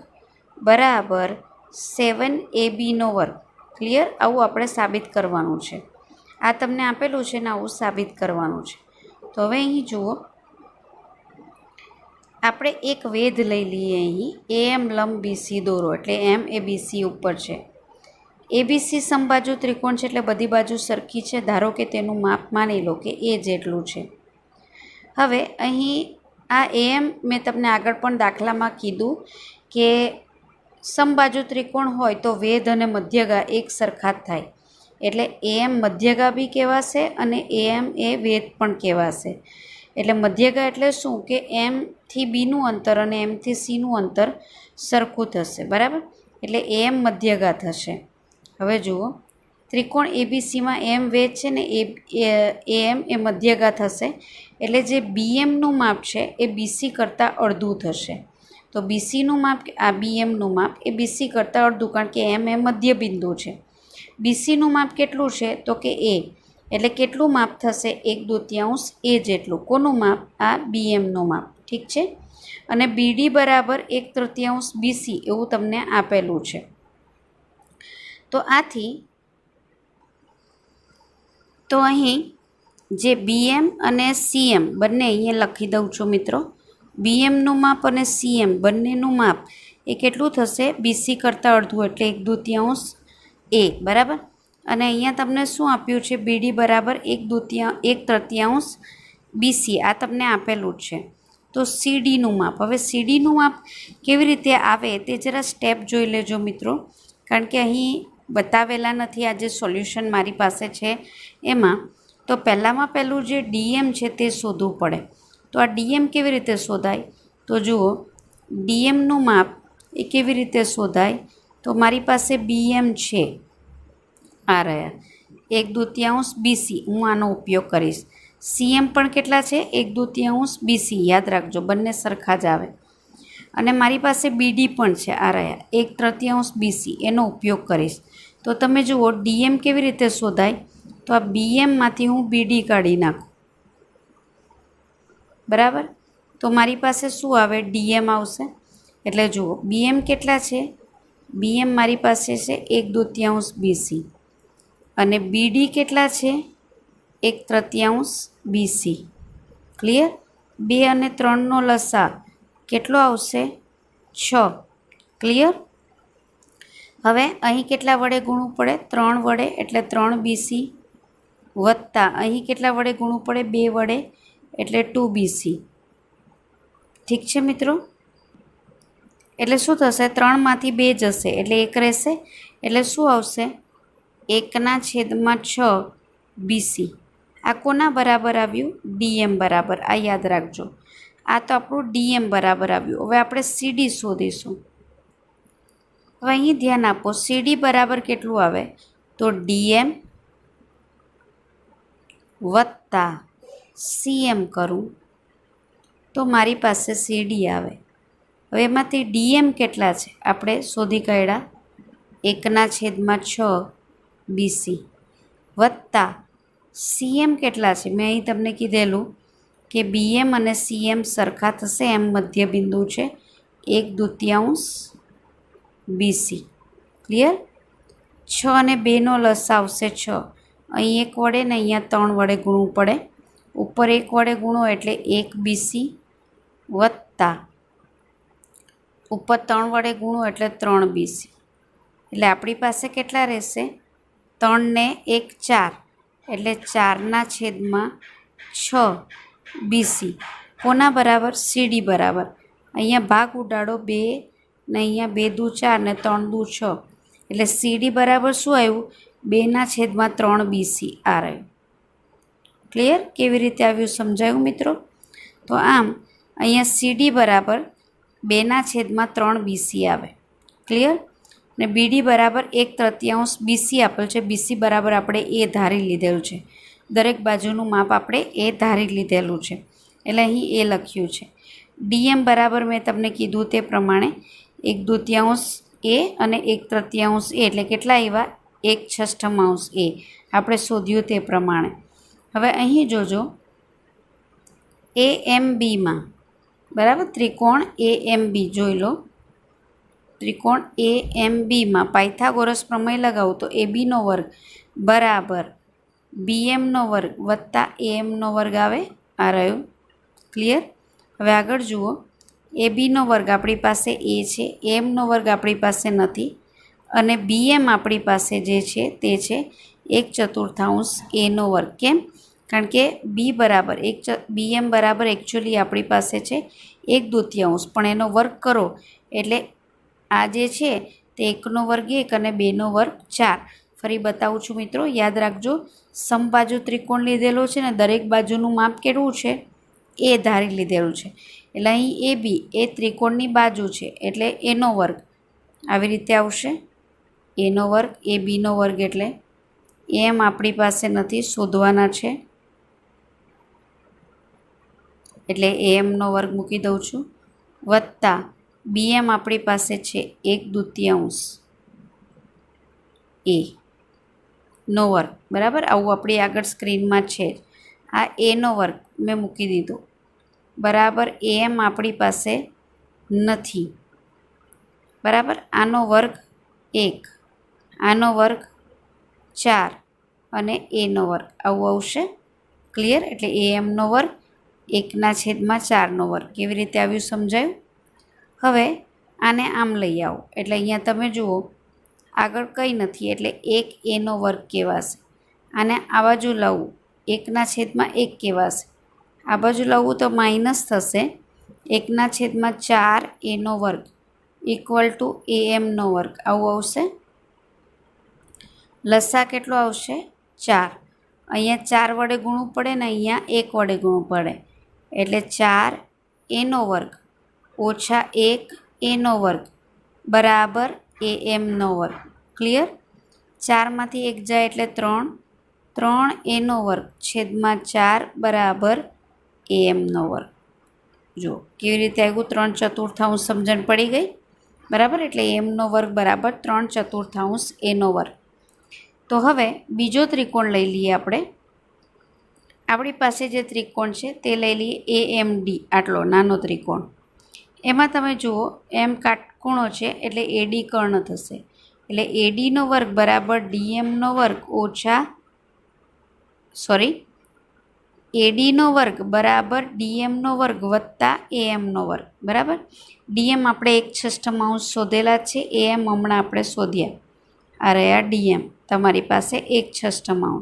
બરાબર 7AB નો વર્ગ. ક્લિયર? આવું આપણે સાબિત કરવાનું છે. આ તમને આપેલું છે ને આવું સાબિત કરવાનું છે. તો હવે અહીં જુઓ, આપણે એક વેધ લઈ લઈએ. અહીં એમ લંબ બીસી દોરો, એટલે એમ એ બીસી ઉપર છે. એબીસી સમબાજુ ત્રિકોણ છે એટલે બધી બાજુ સરખી છે. ધારો કે તેનું માપ માની લો કે એ જેટલું છે. હવે અહીં આ એમ મેં તમને આગળ પણ દાખલામાં કીધું કે સમબાજુ ત્રિકોણ હોય તો વેધ અને મધ્યગા એક સરખા જ થાય, એટલે એમ મધ્યગા બી કહેવાશે અને એમ એ વેધ પણ કહેવાશે. એટલે મધ્યગા એટલે શું કે એમથી બીનું અંતર અને એમથી સીનું અંતર સરખું થશે, બરાબર? એટલે એમ મધ્યગા થશે. હવે જુઓ, ત્રિકોણ એબીસીમાં એમ વેધ છે ને એમ એ મધ્યગા થશે, એટલે જે બીએમનું માપ છે એ બીસી કરતાં અડધું થશે. તો બીસીનું માપ, આ બીએમનું માપ એ બીસી કરતાં અડધું, કારણ કે એમ એ મધ્ય બિંદુ છે. બીસીનું માપ કેટલું છે? તો કે એ, એટલે કેટલું માપ થશે? 1/2 એ જેટલું. કોનું માપ? આ બીએમનું માપ. ઠીક છે? અને બીડી બરાબર 1/3 બીસી એવું તમને આપેલું છે. તો આથી તો અહીં જે બીએમ અને સીએમ બંને અહીંયા લખી દઉં છું મિત્રો. બીએમનું માપ અને સીએમ બંનેનું માપ એ કેટલું થશે? બીસી કરતાં અડધું, એટલે 1/2 એ, બરાબર? અને અહીંયા તમને શું આપ્યું છે? બીડી બરાબર 1/3 બીસી, આ તમને આપેલું જ છે. તો સીડીનું માપ, હવે સીડીનું માપ કેવી રીતે આવે તે જરા સ્ટેપ જોઈ લેજો મિત્રો, કારણ કે અહીં બતાવેલા નથી આ જે સોલ્યુશન મારી પાસે છે એમાં. તો પહેલાં જે ડીએમ છે તે શોધવું પડે. તો આ ડીએમ કેવી રીતે શોધાય? તો જુઓ, ડીએમનું માપ એ કેવી રીતે શોધાય? તો મારી પાસે બીએમ છે, આ રહ્યા 1/2 બીસી, હું આનો ઉપયોગ કરીશ. સીએમ પણ કેટલા છે? 1/2 બીસી, યાદ રાખજો, બંને સરખા જ આવે. અને મારી પાસે બીડી પણ છે, આ રહ્યા 1/3 બીસી, એનો ઉપયોગ કરીશ. તો તમે જુઓ ડીએમ કેવી રીતે શોધાય? તો આ BMમાંથી હું BD કાઢી નાખું, બરાબર. તો મારી પાસે શું આવે? DM આવશે. એટલે જુઓ BM કેટલા છે? BM મારી પાસે છે 1/2 BC અને BD કેટલા છે? 1/3 BC. ક્લિયર? 2 અને 3નો લસા કેટલો આવશે? 6. ક્લિયર? હવે અહીં કેટલા વડે ગુણવું પડે? 3 વડે, એટલે 3 BC વત્તા અહીં કેટલા વડે ગુણવું પડે? 2 વડે, એટલે 2 BC. ઠીક છે મિત્રો? એટલે શું થશે? 3માંથી 2 જશે એટલે 1 રહેશે. એટલે શું આવશે? 1/6 BC. આ કોના બરાબર આવ્યું? DM બરાબર. આ યાદ રાખજો. આ તો આપણું DM બરાબર આવ્યું. હવે આપણે CD શોધીશું. હવે અહીં ધ્યાન આપો, CD બરાબર કેટલું આવે? તો DM વત્તા CM કરું તો મારી પાસે CD આવે. હવે એમાંથી DM કેટલા છે? આપણે શોધી કાઢ્યા 1/6 BC વત્તા CM કેટલા છે? મેં અહીં તમને કીધેલું કે BM અને CM સરખા થશે એમ મધ્યબિંદુ છે 1/2 BC. ક્લિયર? 6 અને 2નો લસા આવશે 6. અહીં 1 વડે ને અહીંયા 3 વડે ગુણવું પડે. ઉપર 1 વડે ગુણો એટલે 1 BC વત્તા ઉપર 3 વડે ગુણો એટલે 3 BC. એટલે આપણી પાસે કેટલા રહેશે? 3 ને 1 4, એટલે 4/6 BC. કોના બરાબર? CD બરાબર. અહીંયા ભાગ ઉડાડો 2 ને અહીંયા 2 દુ 4 ને 3 દુ 6, એટલે CD બરાબર શું આવ્યું? 2/3 BC આ રહ્યું. ક્લિયર? કેવી રીતે આવ્યું સમજાયું મિત્રો? તો આમ અહીંયા CD બરાબર 2/3 BC આવે. ક્લિયર? ને BD બરાબર 1/3 BC આપેલ છે. BC બરાબર આપણે એ ધારી લીધેલું છે. દરેક બાજુનું માપ આપણે એ ધારી લીધેલું છે, એટલે અહીં એ લખ્યું છે. DM બરાબર મેં તમને કીધું તે પ્રમાણે 1/2 A અને 1/3 A, એટલે કેટલા આવ્યા? 1/6 A. આપણે શોધ્યું તે પ્રમાણે. હવે અહીં જોજો AMBમાં, બરાબર, ત્રિકોણ AMB જોઈ લો. ત્રિકોણ AMBમાં પાયથાગોરસ પ્રમેય લગાવો તો ABનો વર્ગ બરાબર BMનો વર્ગ વત્તા AM નો વર્ગ આવે. આ રહ્યું. ક્લિયર? હવે આગળ જુઓ, ABનો વર્ગ આપણી પાસે A છે, AMનો વર્ગ આપણી પાસે નથી, અને BM આપણી પાસે જે છે તે છે 1/4 Aનો વર્ગ. કેમ? કારણ કે BM બરાબર એકચ્યુઅલી આપણી પાસે છે 1/2, પણ એનો વર્ગ કરો એટલે આ જે છે તે 1નો વર્ગ 1 અને 2નો વર્ગ 4. ફરી બતાવું છું મિત્રો, યાદ રાખજો. સમબાજુ ત્રિકોણ લીધેલો છે ને દરેક બાજુનું માપ કેટલું છે? એ ધારી લીધેલું છે. એટલે અહીં AB એ ત્રિકોણની બાજુ છે એટલે એનો વર્ગ આવી રીતે આવશે. એનો વર્ગ, ABનો વર્ગ, એટલે એમ આપણી પાસે નથી, શોધવાના છે એટલે AM નો વર્ગ મૂકી દઉં છું, વત્તા BM આપણી પાસે છે 1/2 A નો વર્ગ. બરાબર, આવું આપણી આગળ સ્ક્રીનમાં છે. આ એનો વર્ગ મેં મૂકી દીધો બરાબર. AM આપણી પાસે નથી. બરાબર, આનો વર્ગ 1, આનો વર્ગ 4 અને એનો વર્ગ આવું આવશે. ક્લિયર? એટલે AMનો વર્ગ 1/4નો વર્ગ. કેવી રીતે આવ્યું સમજાયું? હવે આને આમ લઈ આવો એટલે અહીંયા તમે જુઓ આગળ કંઈ નથી એટલે 1 Aનો વર્ગ કહેવાશે. આને આ બાજુ લાવવું 1/1 કહેવાશે. આ બાજુ લાવવું તો માઇનસ થશે. 1/4 Aનો વર્ગ ઇક્વલ ટુ AM નો વર્ગ આવું આવશે. લસા કેટલો આવશે? 4. અહીંયા 4 વડે ગુણવું પડે ને અહીંયા 1 વડે ગુણવું પડે એટલે 4 Aનો વર્ગ ઓછા 1 Aનો વર્ગ બરાબર AM નો વર્ગ. ક્લિયર? 4માંથી 1 જાય એટલે 3 Aનો વર્ગ છેદમાં 4 બરાબર AM નો વર્ગ. જુઓ કેવી રીતે આવ્યું? 3/4 સમજણ પડી ગઈ? બરાબર, એટલે AM નો વર્ગ બરાબર 3/4 Aનો વર્ગ. તો હવે બીજો ત્રિકોણ લઈ લઈએ આપણે. આપણી પાસે જે ત્રિકોણ છે તે લઈ લઈએ AMD, આટલો નાનો ત્રિકોણ. એમાં તમે જુઓ એમ કાટખૂણો છે એટલે AD કર્ણ થશે. એટલે ADનો વર્ગ બરાબર DMનો વર્ગ ઓછા ADનો વર્ગ બરાબર DMનો વર્ગ વત્તા AM નો વર્ગ. બરાબર, DM આપણે 1/6 શોધેલા છે, AM હમણાં આપણે શોધ્યા. આ રહ્યા DM, તમારી પાસે 1/6,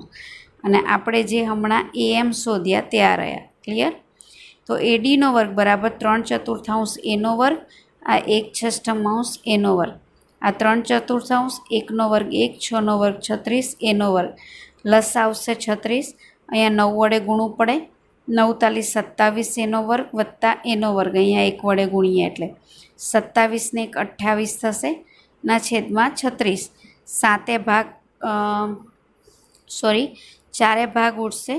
અને આપણે જે હમણાં AM શોધ્યા તે આ રહ્યા. ક્લિયર? તો ADનો વર્ગ બરાબર 3/4 Aનો વર્ગ, આ 1/6 Aનો વર્ગ, આ 3/4, 1નો વર્ગ 1, 6નો વર્ગ 36, Aનો વર્ગ. લસ આવશે 36, અહીંયા 9 વડે ગુણવું પડે. 9 તાલી 27 Aનો વર્ગ વત્તા Aનો વર્ગ, અહીંયા 1 વડે ગુણીએ એટલે 27 ને 1 28 થશે, ના છેદમાં 36. 4 ભાગ ઉઠશે,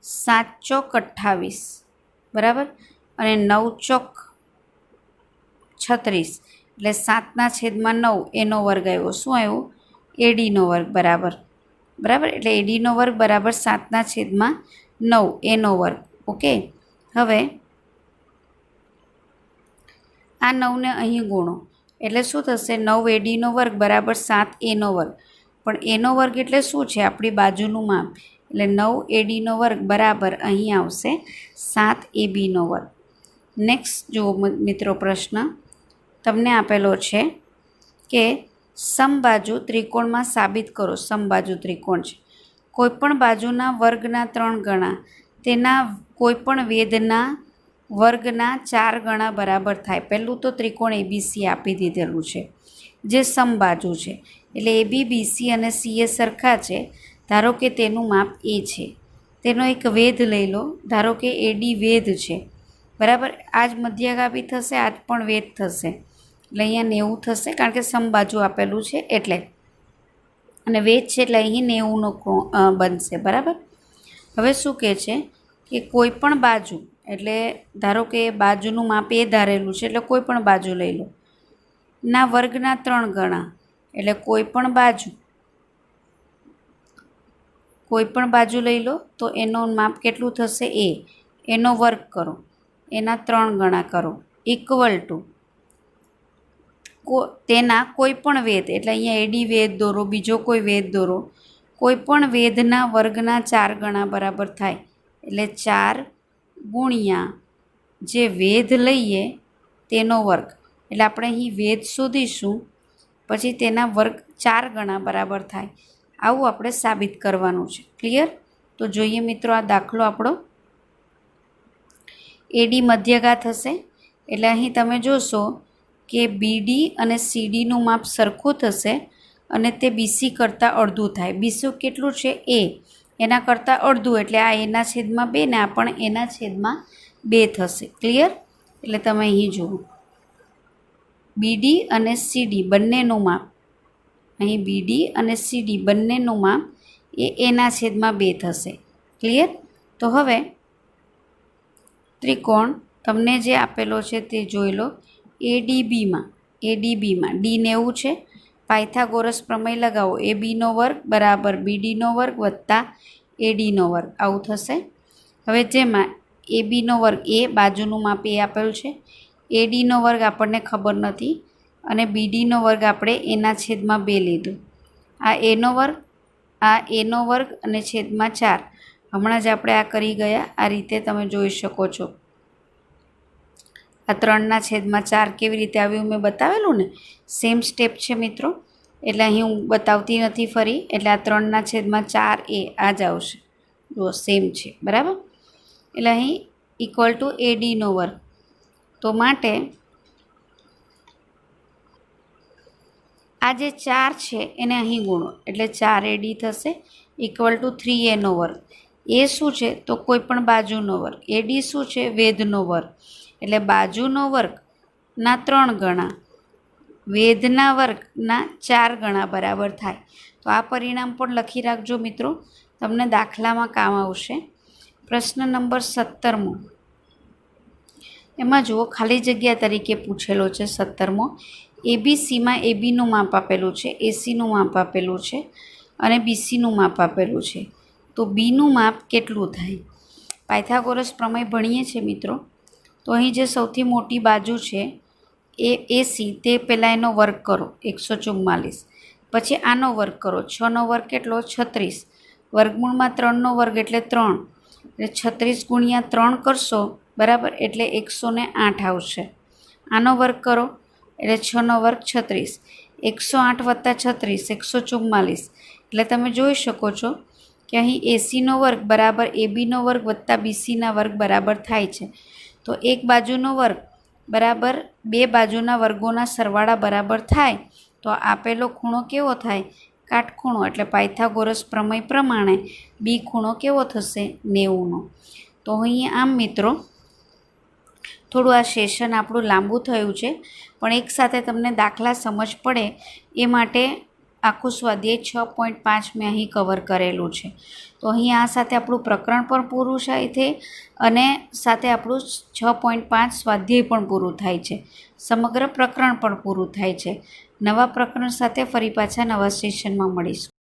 7 ચોક 28, બરાબર, અને 9 ચોક 36, એટલે 7/9 એનો વર્ગ આવ્યો. શું આવ્યું? ADનો વર્ગ બરાબર. એટલે ADનો વર્ગ બરાબર 7/9 એનો વર્ગ. ઓકે, હવે આ 9ને અહીં ગુણો એટલે શું થશે? 9 ADનો વર્ગ બરાબર 7 Aનો વર્ગ. પણ એનો વર્ગ એટલે શું છે? આપણી બાજુનું માપ. એટલે 9 ADનો વર્ગ બરાબર અહીં આવશે 7 ABનો વર્ગ. નેક્સ્ટ જુઓ મિત્રો, પ્રશ્ન તમને આપેલો છે કે સમબાજુ ત્રિકોણમાં સાબિત કરો. સમબાજુ ત્રિકોણ છે, કોઈપણ બાજુના વર્ગના 3 ગણા તેના કોઈપણ વેધના વર્ગના 4 ગણા બરાબર થાય. પહેલું તો ત્રિકોણ ABC આપી દીધેલું છે જે સમબાજુ છે. એટલે AB, BC અને CA સરખા છે. ધારો કે તેનું માપ A છે. તેનો એક વેધ લઈ લો. ધારો કે AD વેધ છે, બરાબર. આ જ મધ્યગાભી થશે, આ જ પણ વેધ થશે. એટલે અહીંયા 90 થશે, કારણ કે સમબાજુ આપેલું છે એટલે, અને વેધ છે એટલે અહીં 90નો બનશે. બરાબર. હવે શું કહે છે કે કોઈ પણ બાજુ, એટલે ધારો કે બાજુનું માપ એ ધારેલું છે, એટલે કોઈ પણ બાજુ લઈ લો, ના વર્ગના 3 ગણા. એટલે કોઈ પણ બાજુ લઈ લો તો એનો માપ કેટલું થશે? A. એનો વર્ગ કરો, એના 3 ગણા કરો, ઇક્વલ ટુ તેના કોઈ પણ વેધ. એટલે અહીંયા AD વેધ દોરો, બીજો કોઈ વેધ દોરો, કોઈ પણ વેધના વર્ગના 4 ગણા બરાબર થાય. એટલે 4 ગુણ્યા જે વેધ લઈએ તેનો વર્ગ. એટલે આપણે અહીં વેધ શોધીશું, પછી તેના વર્ગ 4 ગણા બરાબર થાય. આવું આપણે સાબિત કરવાનું છે. ક્લિયર? તો જોઈએ મિત્રો આ દાખલો આપણો. AD મધ્યગા થશે, એટલે અહીં તમે જોશો કે BD અને CDનું માપ સરખું થશે, અને તે BC કરતાં અડધું થાય. BC કેટલું છે? A. એના કરતાં અડધું, એટલે આ એના છેદમાં 2 ને આ પણ એના છેદમાં 2 થશે. ક્લિયર? એટલે તમે અહીં જુઓ BD અને CD બંનેનું માપ, અહીં BD અને CD બંનેનું માપ એ એના છેદમાં 2 થશે. ક્લિયર? તો હવે ત્રિકોણ તમને જે આપેલો છે તે જોઈ લો. ADBમાં D 90 છે. પાયથાગોરસ પ્રમેય લગાવો. ABનો વર્ગ બરાબર BDનો વર્ગ વત્તા ADનો વર્ગ, આવું થશે. હવે જેમાં ABનો વર્ગ એ બાજુનું માપ એ આપેલું છે, ADનો વર્ગ આપણને ખબર નથી, અને BDનો વર્ગ આપણે એના છેદમાં 2 લીધું. આ એનો વર્ગ, આ એનો વર્ગ અને છેદમાં 4. હમણાં જ આપણે આ કરી ગયા. આ રીતે તમે જોઈ શકો છો. આ 3/4 કેવી રીતે આવ્યું મેં બતાવેલું ને, સેમ સ્ટેપ છે મિત્રો. એટલે અહીં હું બતાવતી નથી ફરી. એટલે આ 3/4 એ આ જ આવશે. જો સેમ છે, બરાબર. એટલે અહીં ઇક્વલ ટુ ADનો વર્ગ. તો માટે આ જે 4 છે એને અહીં ગુણો, એટલે 4 AD થશે, ઇક્વલ ટુ 3Aનો વર્ગ. એ શું છે? તો કોઈ પણ બાજુનો વર્ગ. AD શું છે? વેધનો વર્ગ. એટલે બાજુનો વર્ગના 3 ગણા, વેધના વર્ગના 4 ગણા બરાબર થાય. તો આ પરિણામ પણ લખી રાખજો મિત્રો, તમને દાખલામાં કામ આવશે. પ્રશ્ન નંબર 17મો, એમાં જુઓ ખાલી જગ્યા તરીકે પૂછેલો છે 17મો. ABCમાં ABનું માપ આપેલું છે, ACનું માપ આપેલું છે, અને બીસીનું માપ આપેલું છે. તો બીનું માપ કેટલું થાય? પાયથાગોરસ પ્રમેય ભણીએ છીએ મિત્રો. તો અહીં જે સૌથી મોટી બાજુ છે એ એસી, તે પહેલાં એનો વર્ગ કરો 144, પછી આનો વર્ગ કરો, 6નો વર્ગ કેટલો 36, વર્ગમૂળમાં 3નો વર્ગ એટલે 3, એટલે 36 ગુણ્યા 3 કરશો બરાબર, એટલે 108 આવશે. આનો વર્ગ કરો એટલે 6નો વર્ગ 36, 108 વત્તા 36 144, એટલે તમે જોઈ શકો છો કે અહીં એસીનો વર્ગ બરાબર એબીનો વર્ગ વત્તા બીસીના વર્ગ બરાબર થાય છે. તો એક બાજુનો વર્ગ બરાબર બે બાજુના વર્ગોના સરવાળા બરાબર થાય. તો આપેલો ખૂણો કેવો થાય? કાટખૂણો. એટલે પાયથાગોરસ પ્રમેય પ્રમાણે બી ખૂણો કેવો થશે? 90નો. તો અહીં આમ મિત્રો થોડું આ સેશન આપણું લાંબુ થયું છે, પણ એકસાથે તમને દાખલા સમજ પડે એ માટે આખું સ્વાધ્યાય 6.5 મેં અહીં કવર કરેલું છે. તો અહીં આ સાથે આપણું પ્રકરણ પણ પૂરું થાય છે અને સાથે આપણું 6.5 સ્વાધ્યાય પણ પૂરું થાય છે. સમગ્ર પ્રકરણ પણ પૂરું થાય છે. નવા પ્રકરણ સાથે ફરી પાછા નવા સેશનમાં મળીશું.